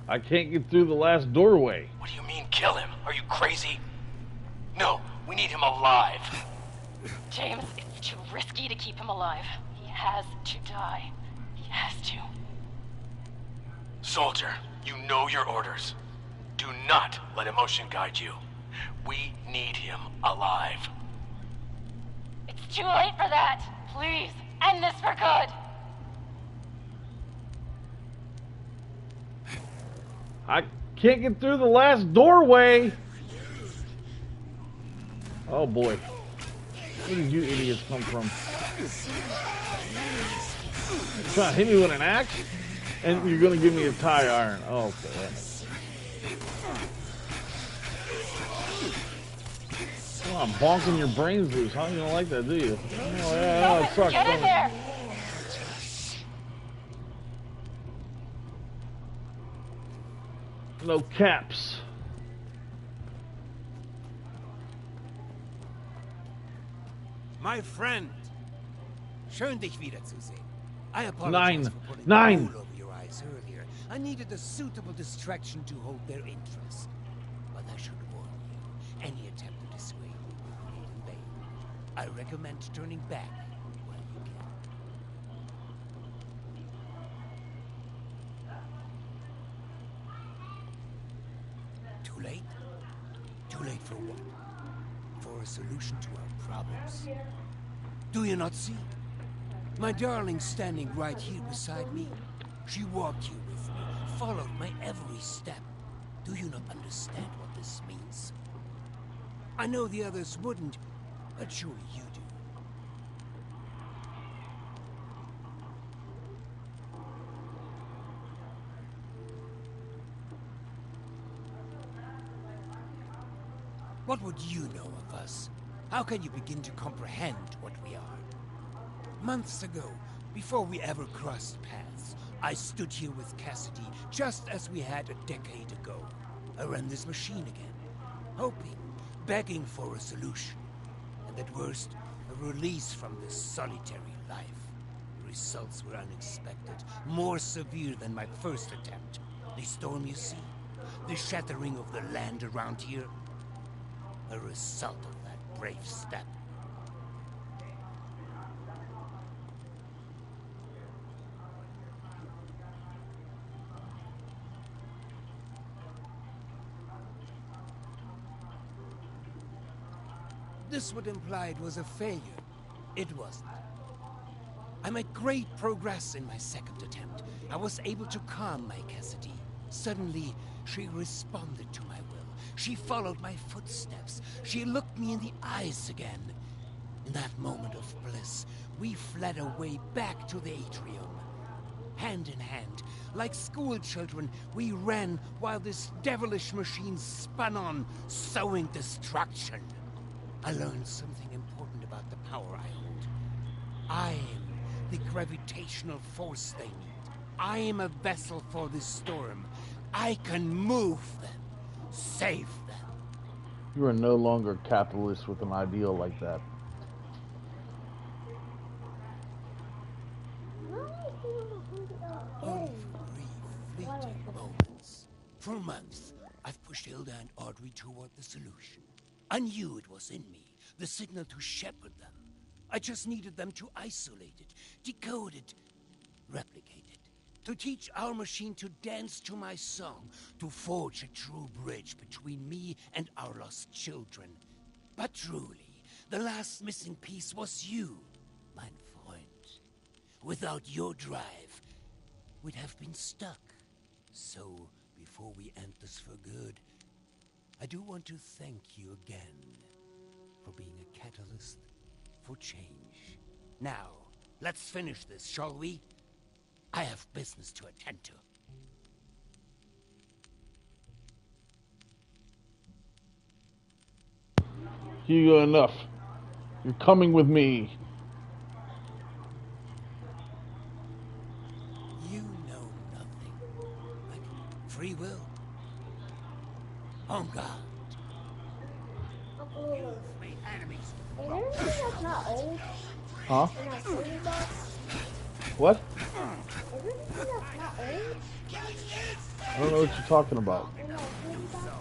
I can't get through the last doorway. What do you mean, kill him? Are you crazy? No, we need him alive. James, it's too risky to keep him alive. He has to die. He has to. Soldier, you know your orders. Do not let emotion guide you. We need him alive. It's too late for that. Please, end this for good. I can't get through the last doorway. Oh boy. Where did you idiots come from? You're trying to hit me with an axe? And you're gonna give me a tie iron. Oh, okay. Come on, bonking your brains loose, huh? You don't like that, do you? Oh, yeah, it sucks. Get in there! No caps. My friend, schön dich wiederzusehen. I apologize Nine. for putting Nine. wool over your eyes earlier. I needed a suitable distraction to hold their interest. But I should warn you, any attempt to dissuade you will be in vain. I recommend turning back while you can. Too late? Too late for what? For a solution to our problems. Do you not see? My darling standing right here beside me. She walked here with me, followed my every step. Do you not understand what this means? I know the others wouldn't, but surely you do. What would you know of us? How can you begin to comprehend what we are? Months ago, before we ever crossed paths, I stood here with Cassidy just as we had a decade ago. I ran this machine again, hoping, begging for a solution. And at worst, a release from this solitary life. The results were unexpected, more severe than my first attempt. The storm, you see? The shattering of the land around here? A result of that brave step. This would imply it was a failure. It wasn't. I made great progress in my second attempt. I was able to calm my Cassidy. Suddenly, she responded to my will. She followed my footsteps. She looked me in the eyes again. In that moment of bliss, we fled away back to the atrium. Hand in hand, like school children, we ran while this devilish machine spun on, sowing destruction. I learned something important about the power I hold. I am the gravitational force they need. I am a vessel for this storm. I can move them, save them. You are no longer a capitalist with an ideal like that. Only for brief, fleeting moments. For months, I've pushed Hilda and Audrey toward the solution. I knew it was in me, the signal to shepherd them. I just needed them to isolate it, decode it, replicate it. To teach our machine to dance to my song, to forge a true bridge between me and our lost children. But truly, the last missing piece was you, mein Freund. Without your drive, we'd have been stuck. So, before we end this for good, I do want to thank you again for being a catalyst for change. Now, let's finish this, shall we? I have business to attend to. Hugo, enough. You're coming with me. You know nothing. Like free will. On guard. You've made enemies. Is there anything that's not old? Huh? In that silver box? What? Is there anything that's not old? I don't know what you're talking about. In that silver box?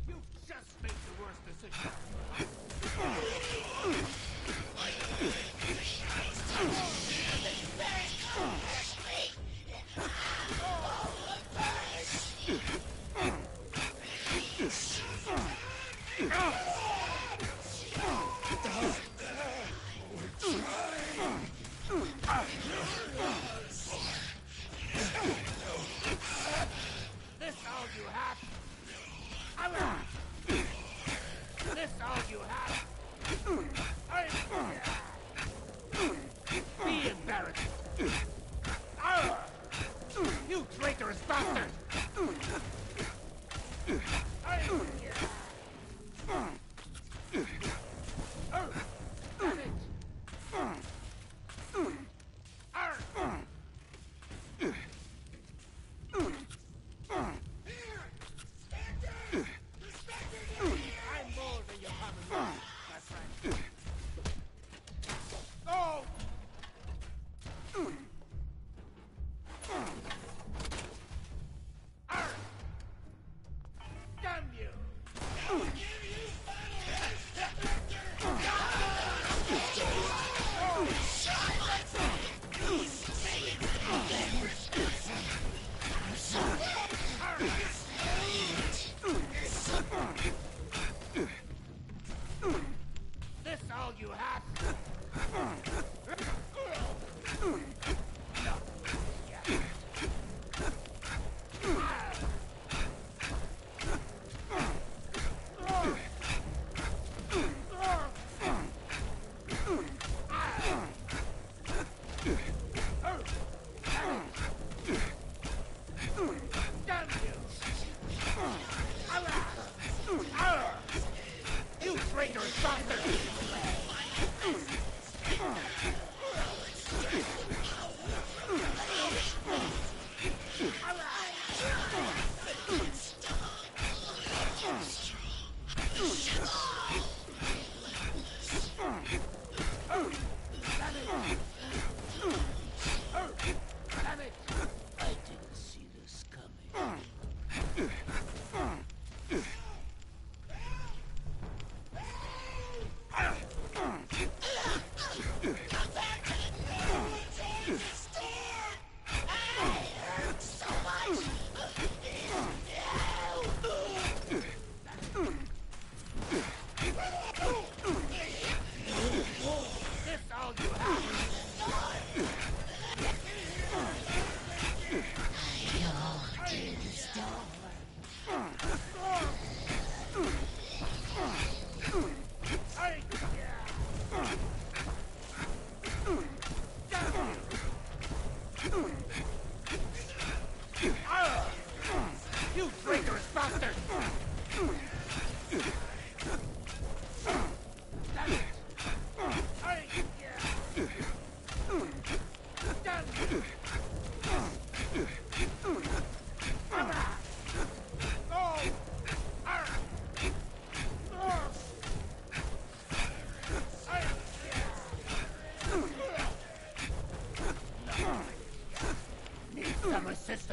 You've just made the worst decision. This all you have? This all you have? Be embarrassed. You traitorous bastard! Damn you! This all you have? Damn you! You traitorous bastard! I didn't see this coming.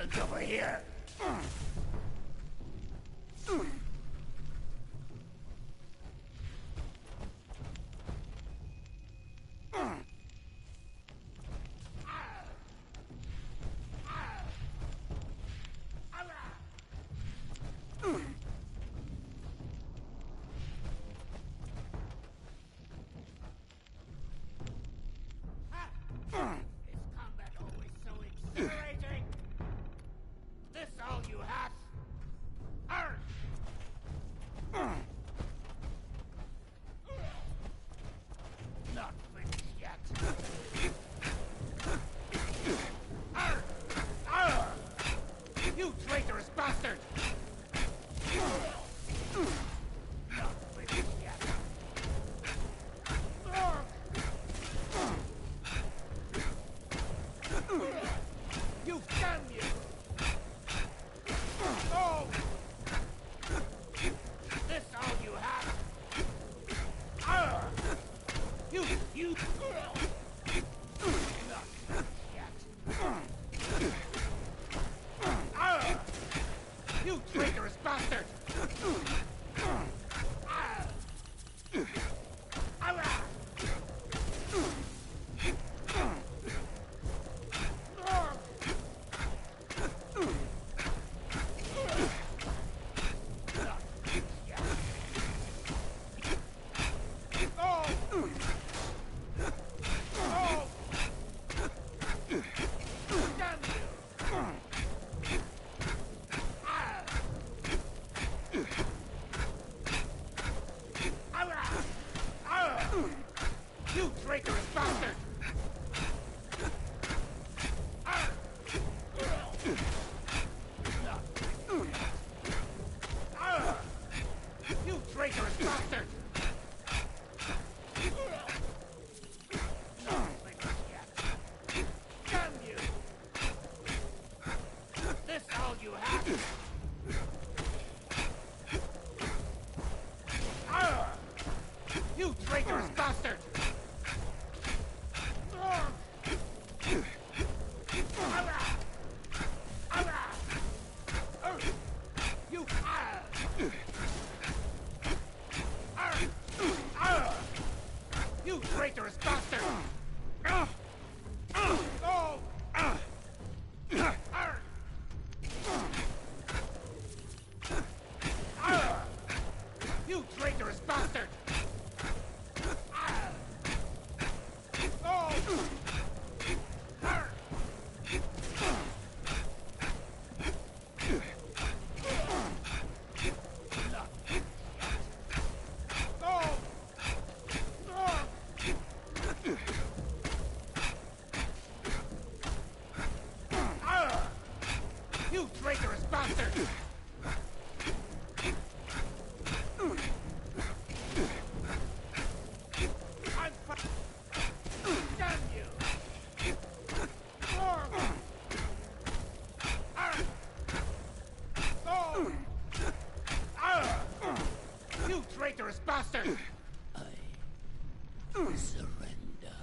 bastards over here! Is combat always so exhilarating? This all you have? Arr! Not finished yet. Arr! Arr! You traitorous bastard! Not finished yet. Arr! You damn you! Oh! This all you have? Arr! You! Not yet. Arr! You traitorous bastard! Arr! Arr! You traitorous bastard! You traitorous bastard! Damn you! This all you have? You traitorous bastard! You you traitorous bastard! Oh! You traitorous bastard! Oh! You traitorous bastard! Damn you! You traitorous bastard! I surrender.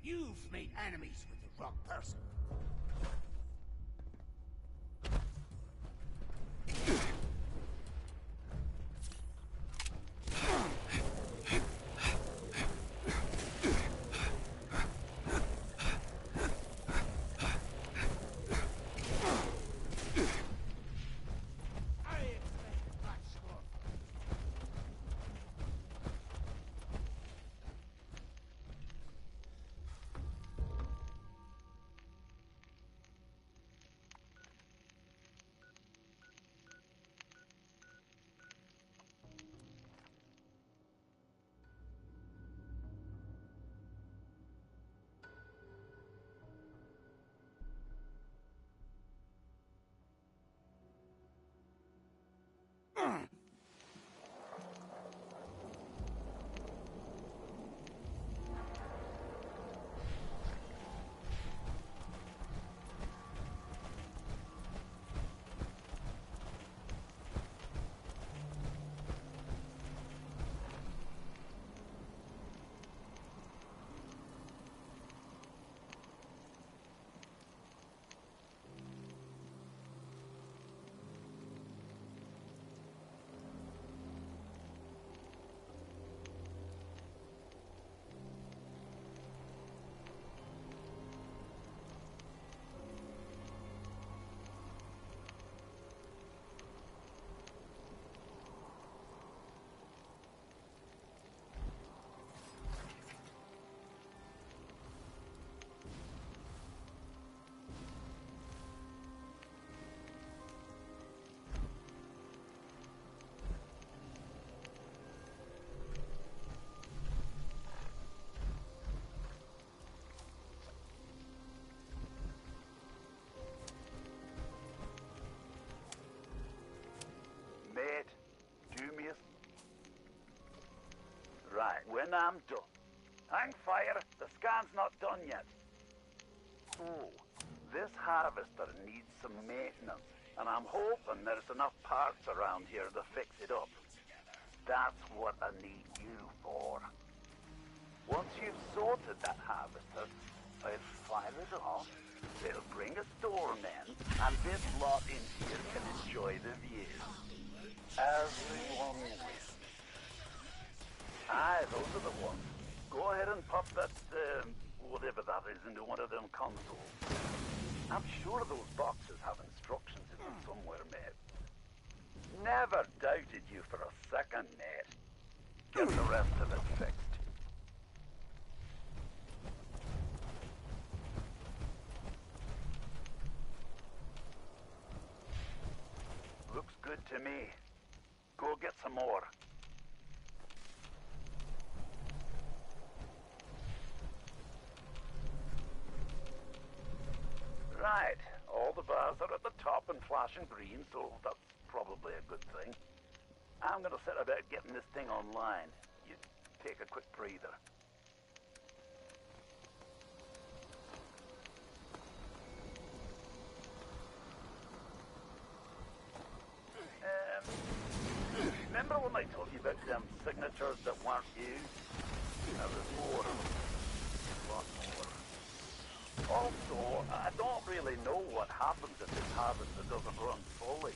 You've made enemies with the wrong person. and I'm done. Hang fire, the scan's not done yet. Oh, this harvester needs some maintenance, and I'm hoping there's enough parts around here to fix it up. That's what I need you for. Once you've sorted that harvester, I'll fire it off, it'll bring a storm in, and this lot in here can enjoy the view. Everyone wins. Aye, those are the ones. Go ahead and pop that, whatever that is, into one of them consoles. I'm sure those boxes have instructions in them somewhere, mate. Never doubted you for a second, mate. Get the rest of it fixed. Looks good to me. Go get some more. Right, all the bars are at the top and flashing green, so that's probably a good thing. I'm gonna set about getting this thing online. You take a quick breather. Remember when I told you about them signatures that weren't used? Now there's more of them. A lot more. Also, I don't really know what happens if this harvester doesn't run fully.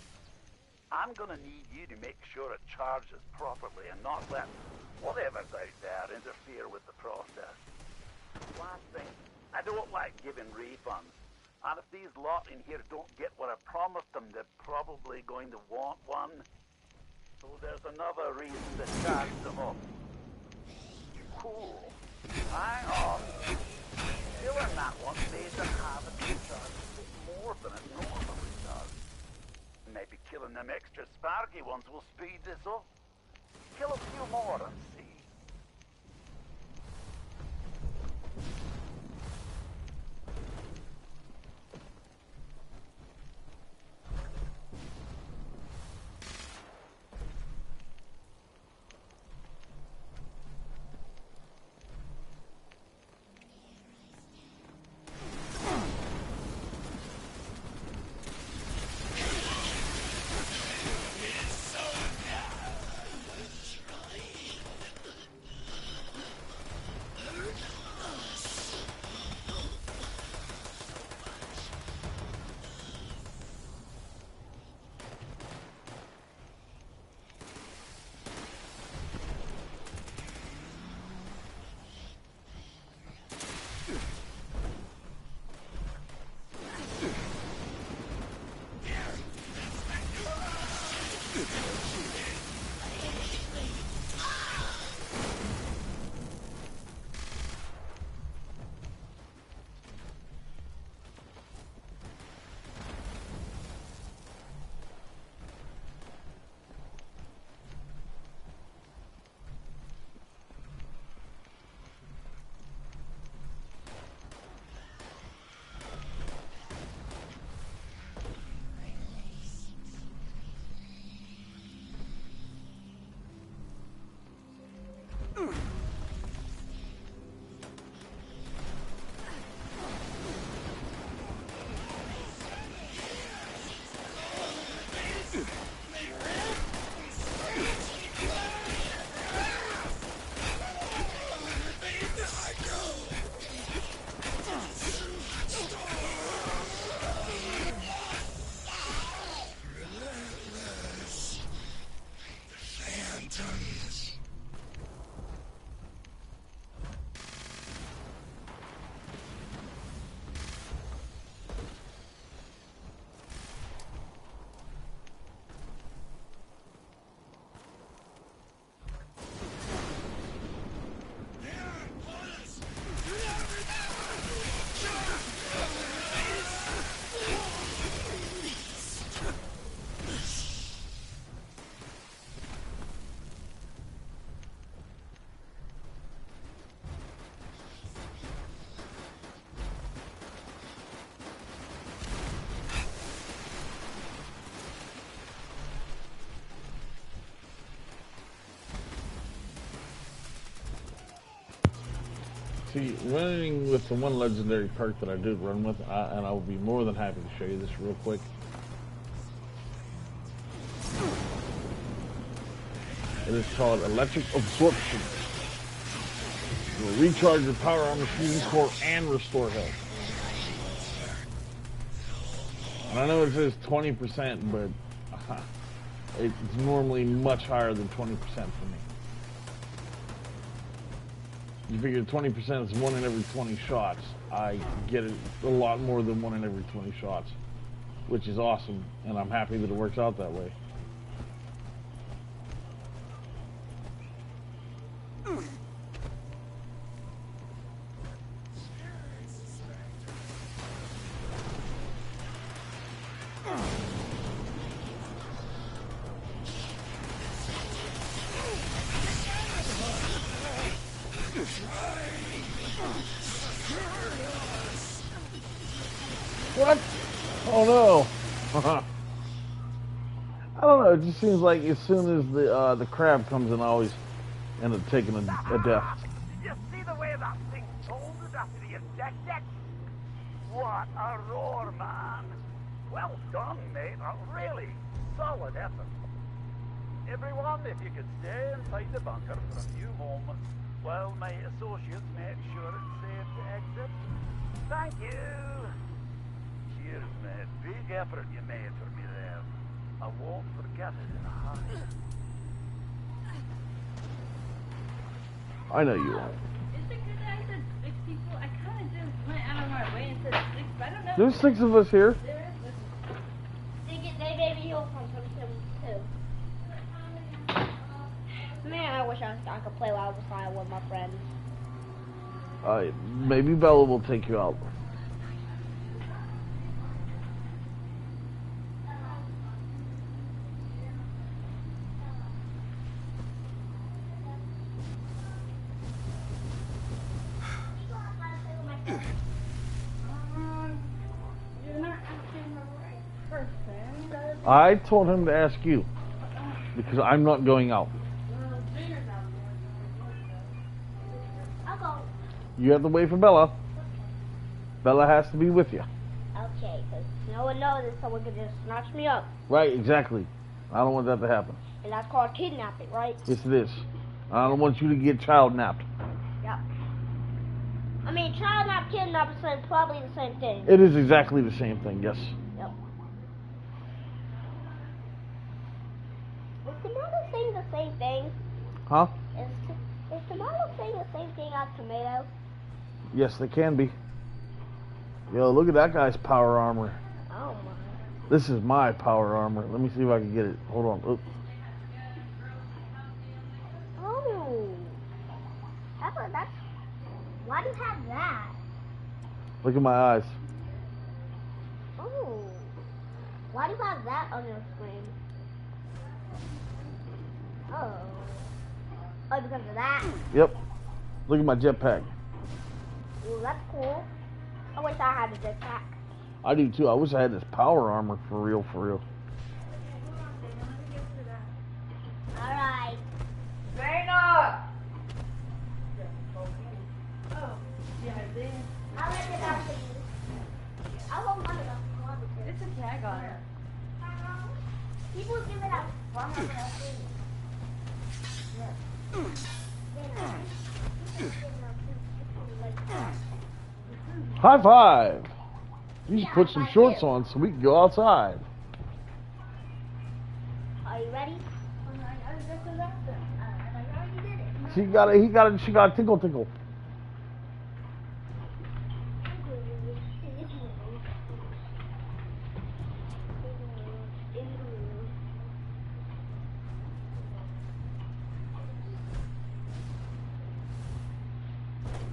I'm gonna need you to make sure it charges properly and not let whatever's out there interfere with the process. Last thing, I don't like giving refunds. And if these lot in here don't get what I promised them, they're probably going to want one. So there's another reason to charge them up. Cool. Hang on. Killing that one made the harvester charge a bit more than it normally does. Maybe killing them extra sparky ones will speed this up. Kill a few more and see. See, running with the one legendary perk that I did run with, and I will be more than happy to show you this real quick. It is called Electric Absorption. You will recharge your power armor fusion core and restore health. And I know it says 20%, but it's normally much higher than 20% for me. You figure 20% is 1 in every 20 shots. I get it a lot more than 1 in every 20 shots, which is awesome, and I'm happy that it works out that way. What? Oh no! I don't know. It just seems like as soon as the crab comes in, I always end up taking a death. Did you see the way that thing folded after the ejected? What a roar, man! Well done, mate. A really solid effort. Everyone, if you could stay inside the bunker for a few moments while my associates make sure it's safe to exit. Thank you. Cheers, mate. Big effort you made for me there. I won't forget it in a hurry. I know you won't. Is it good that I said 6 people? I kind of just went out of my way and said 6, but I don't know. There's 6 of us here. There is. They gave me heal from 27 too. Man, I wish I could play while I was flying with my friends. Maybe Bella will take you out. I told him to ask you because I'm not going out. I'll go. You have to wait for Bella. Bella has to be with you. Okay, because no one knows that someone could just snatch me up. Right, exactly. I don't want that to happen. And that's called kidnapping, right? Yes, it is. I don't want you to get child napped. Yep. I mean, child not kidnap is probably the same thing. It is exactly the same thing, yes. Yep. Is tomato saying the same thing? Huh? Is tomato saying the same thing as tomato? Yes, they can be. Yo, look at that guy's power armor. Oh my. This is my power armor. Let me see if I can get it. Hold on. Oop. Oh. That's. Why do you have that? Look at my eyes. Oh. Why do you have that on your screen? Oh. Oh, because of that? Yep. Look at my jetpack. Ooh, that's cool. I wish I had a jetpack. I do too. I wish I had this power armor for real, for real. Alright. Zaina! Oh, yeah, they... I'll let it out for you. I won't want it up. It's a tag on it. People give it out. High five! You should put some shorts on so we can go outside. Are you ready? She got a tinkle tinkle.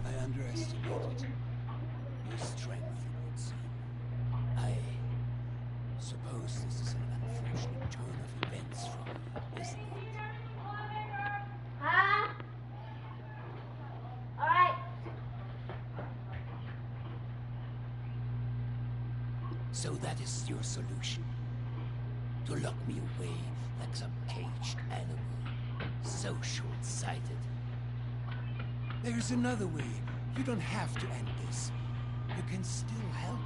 I underestimated your strength, it would seem. I suppose this is an unfortunate turn of events from you, isn't it? Huh? Alright. So that is your solution? To lock me away like some caged animal? So short-sighted. There's another way You don't have to end this. You can still help me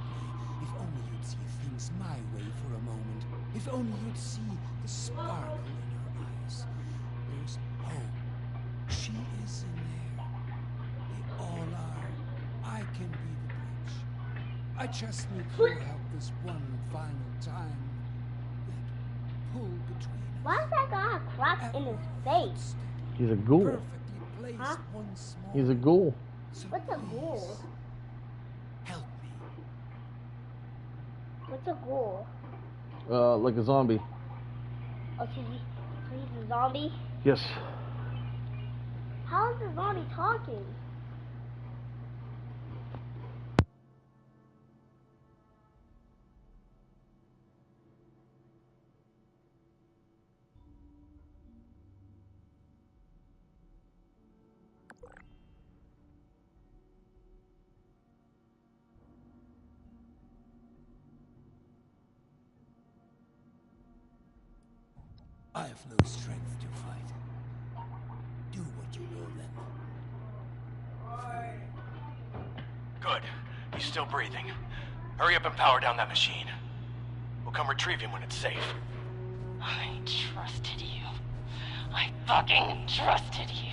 if only you'd see things my way for a moment. If only you'd see the sparkle in her eyes. There's hope. She is in there. They all are. I can be the bridge. I just need your help this one final time. That pull between us. Why is that guy a crop in his face? He's a ghoul. Perfectly placed Huh? once more. He's a ghoul. So What's a ghoul? please, help me. What's a ghoul? Like a zombie. Oh, so he's a zombie? Yes. How is the zombie talking? I have no strength to fight. Do what you will then. Good. He's still breathing. Hurry up and power down that machine. We'll come retrieve him when it's safe. I trusted you. I fucking trusted you.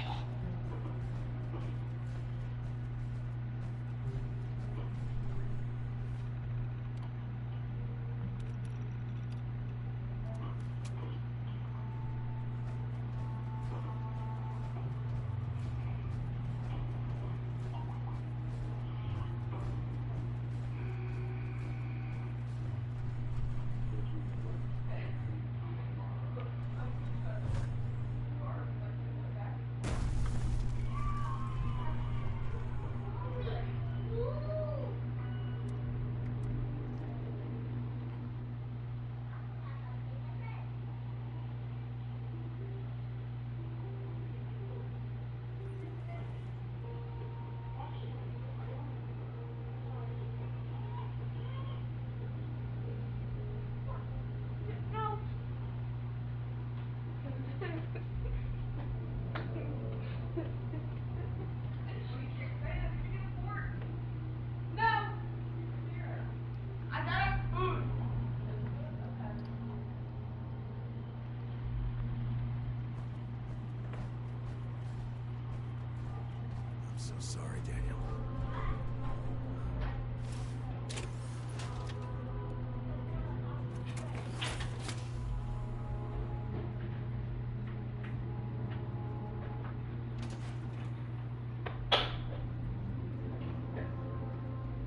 I'm so sorry, Daniel.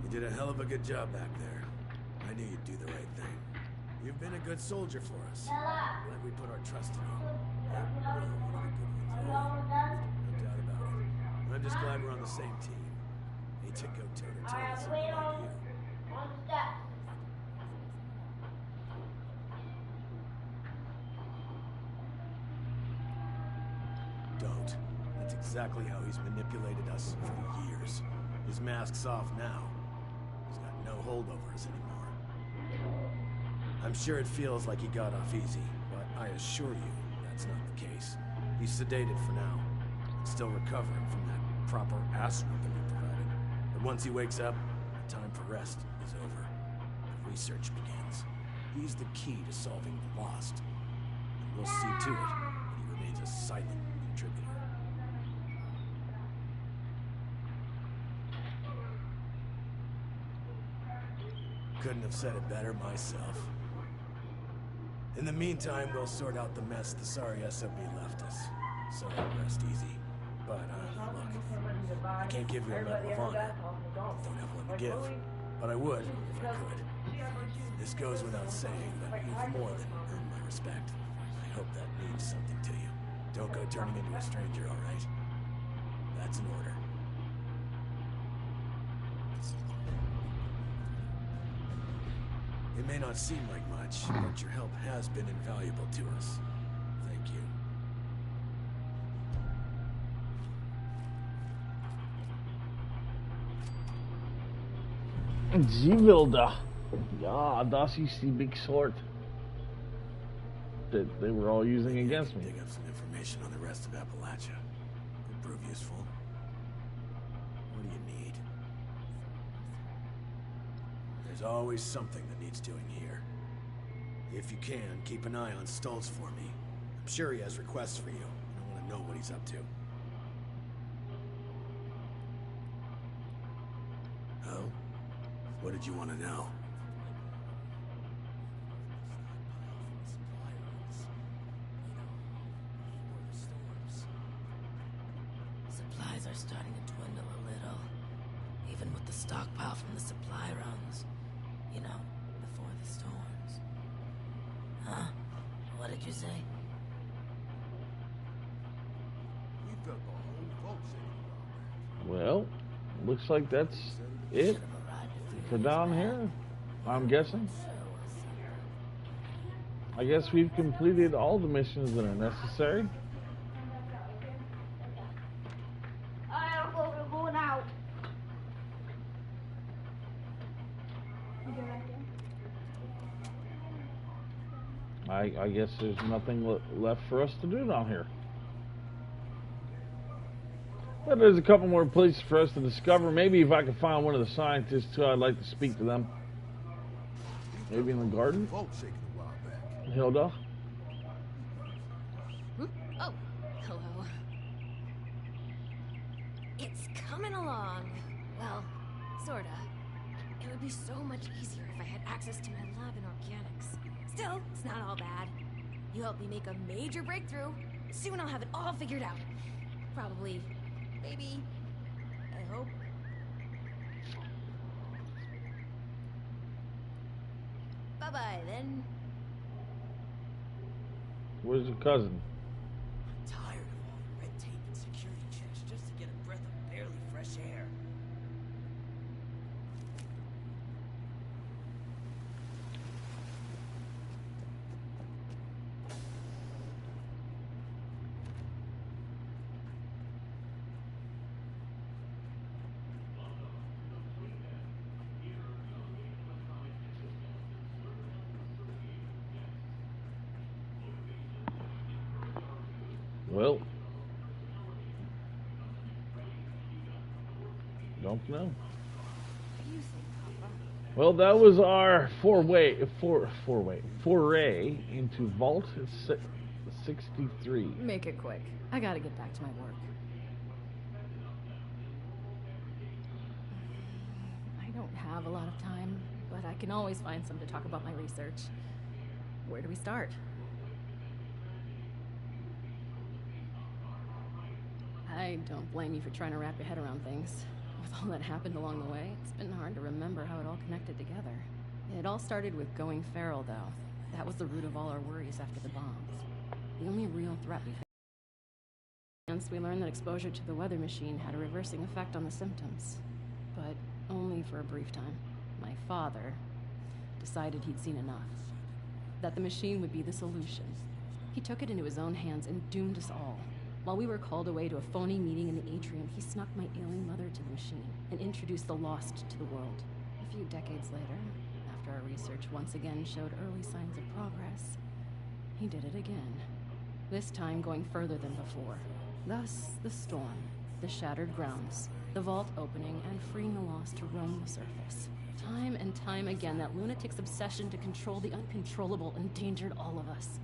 You did a hell of a good job back there. I knew you'd do the right thing. You've been a good soldier for us. Glad we put our trust in you. Yeah, really wanted to put you through. No doubt about it. I'm just glad we're on the same team. Hate to go toe-to-toe with someone like you. Don't. That's exactly how he's manipulated us for years. His mask's off now. He's got no hold over us anymore. I'm sure it feels like he got off easy, but I assure you that's not the case. He's sedated for now, and still recovering from that proper ass whooping he provided. But once he wakes up, the time for rest is over. The research begins. He's the key to solving the lost. And we'll see to it that he remains a silent contributor. Couldn't have said it better myself. In the meantime, we'll sort out the mess the sorry SOB left us. So rest easy. But, look, I can't give you a Medal of Honor. Don't have one to give. But I would, if I could. This goes without saying, but you've more than earned my respect. I hope that means something to you. Don't go turning into a stranger, all right? That's an order. It may not seem like much, but your help has been invaluable to us. Thank you. Sie wilde. Ja, das ist die big sword that they were all using against me. Dig up some information on the rest of Appalachia. Could prove useful. What do you need? There's always something that needs doing here. If you can, keep an eye on Stoltz for me. I'm sure he has requests for you. I want to know what he's up to. Oh? What did you want to know? Supplies are starting to dwindle a little. Even with the stockpile from the supply runs. You know, before the storms. Huh? What did you say? Well, looks like that's it for down here, I'm guessing. I guess we've completed all the missions that are necessary. Alright, Uncle, we're going out. I guess there's nothing left for us to do down here. But there's a couple more places for us to discover. Maybe if I could find one of the scientists too, I'd like to speak to them. Maybe in the garden? Hilda? Oh, hello. It's coming along. Well, sorta. It would be so much easier if I had access to my lab in organics. Still, it's not all bad. You helped me make a major breakthrough. Soon I'll have it all figured out. Probably. Maybe. I hope. Bye-bye, then. Where's your cousin? I'm tired of all the red tape and security checks just to get a breath of barely fresh air. Well, don't know. Well, that was our foray into Vault 63. Make it quick. I gotta get back to my work. I don't have a lot of time, but I can always find some to talk about my research. Where do we start? I don't blame you for trying to wrap your head around things. With all that happened along the way, it's been hard to remember how it all connected together. It all started with going feral, though. That was the root of all our worries after the bombs. The only real threat we faced. Once we learned that exposure to the weather machine had a reversing effect on the symptoms. But only for a brief time. My father decided he'd seen enough. That the machine would be the solution. He took it into his own hands and doomed us all. While we were called away to a phony meeting in the atrium, he snuck my ailing mother to the machine and introduced the Lost to the world. A few decades later, after our research once again showed early signs of progress, he did it again. This time going further than before. Thus, the storm, the shattered grounds, the vault opening, and freeing the Lost to roam the surface. Time and time again, that lunatic's obsession to control the uncontrollable endangered all of us.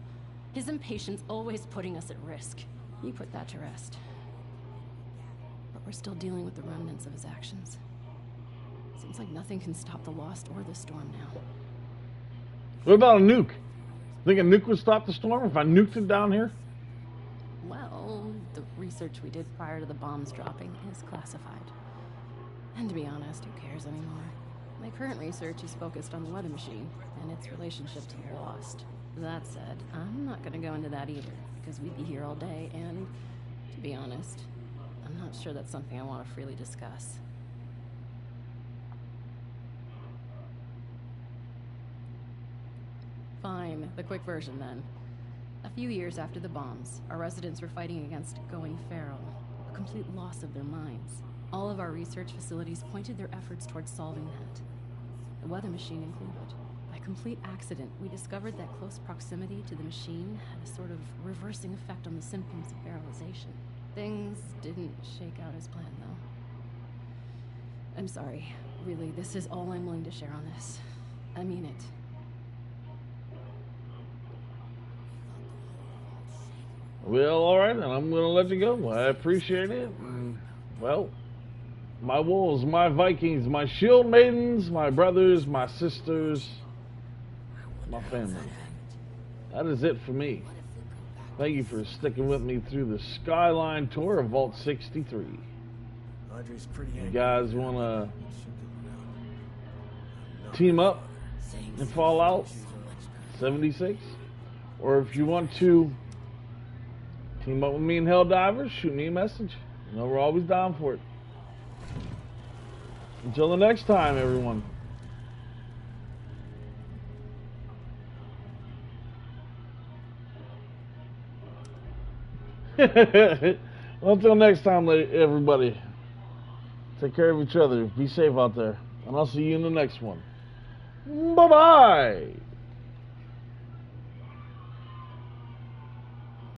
His impatience always putting us at risk. You put that to rest. But we're still dealing with the remnants of his actions. Seems like nothing can stop the Lost or the storm now. What about a nuke? Think a nuke would stop the storm if I nuked it down here? Well, the research we did prior to the bombs dropping is classified. And to be honest, who cares anymore? My current research is focused on the weather machine and its relationship to the Lost. That said, I'm not going to go into that either, because we'd be here all day, and, to be honest, I'm not sure that's something I want to freely discuss. Fine, the quick version then. A few years after the bombs, our residents were fighting against going feral, a complete loss of their minds. All of our research facilities pointed their efforts towards solving that. The weather machine included. By complete accident, we discovered that close proximity to the machine had a sort of reversing effect on the symptoms of feralization. Things didn't shake out as planned, though. I'm sorry. Really, this is all I'm willing to share on this. I mean it. Well, alright, then I'm gonna let you go. I appreciate it. And, well, my wolves, my Vikings, my shield maidens, my brothers, my sisters, my family. That is it for me. Thank you for sticking with me through the Skyline tour of Vault 63. Audrey's pretty You guys wanna team up in Fallout 76? Or if you want to team up with me and Helldivers, shoot me a message. You know, we're always down for it. Until the next time, everyone. Well, until next time, everybody. Take care of each other. Be safe out there. And I'll see you in the next one. Bye-bye.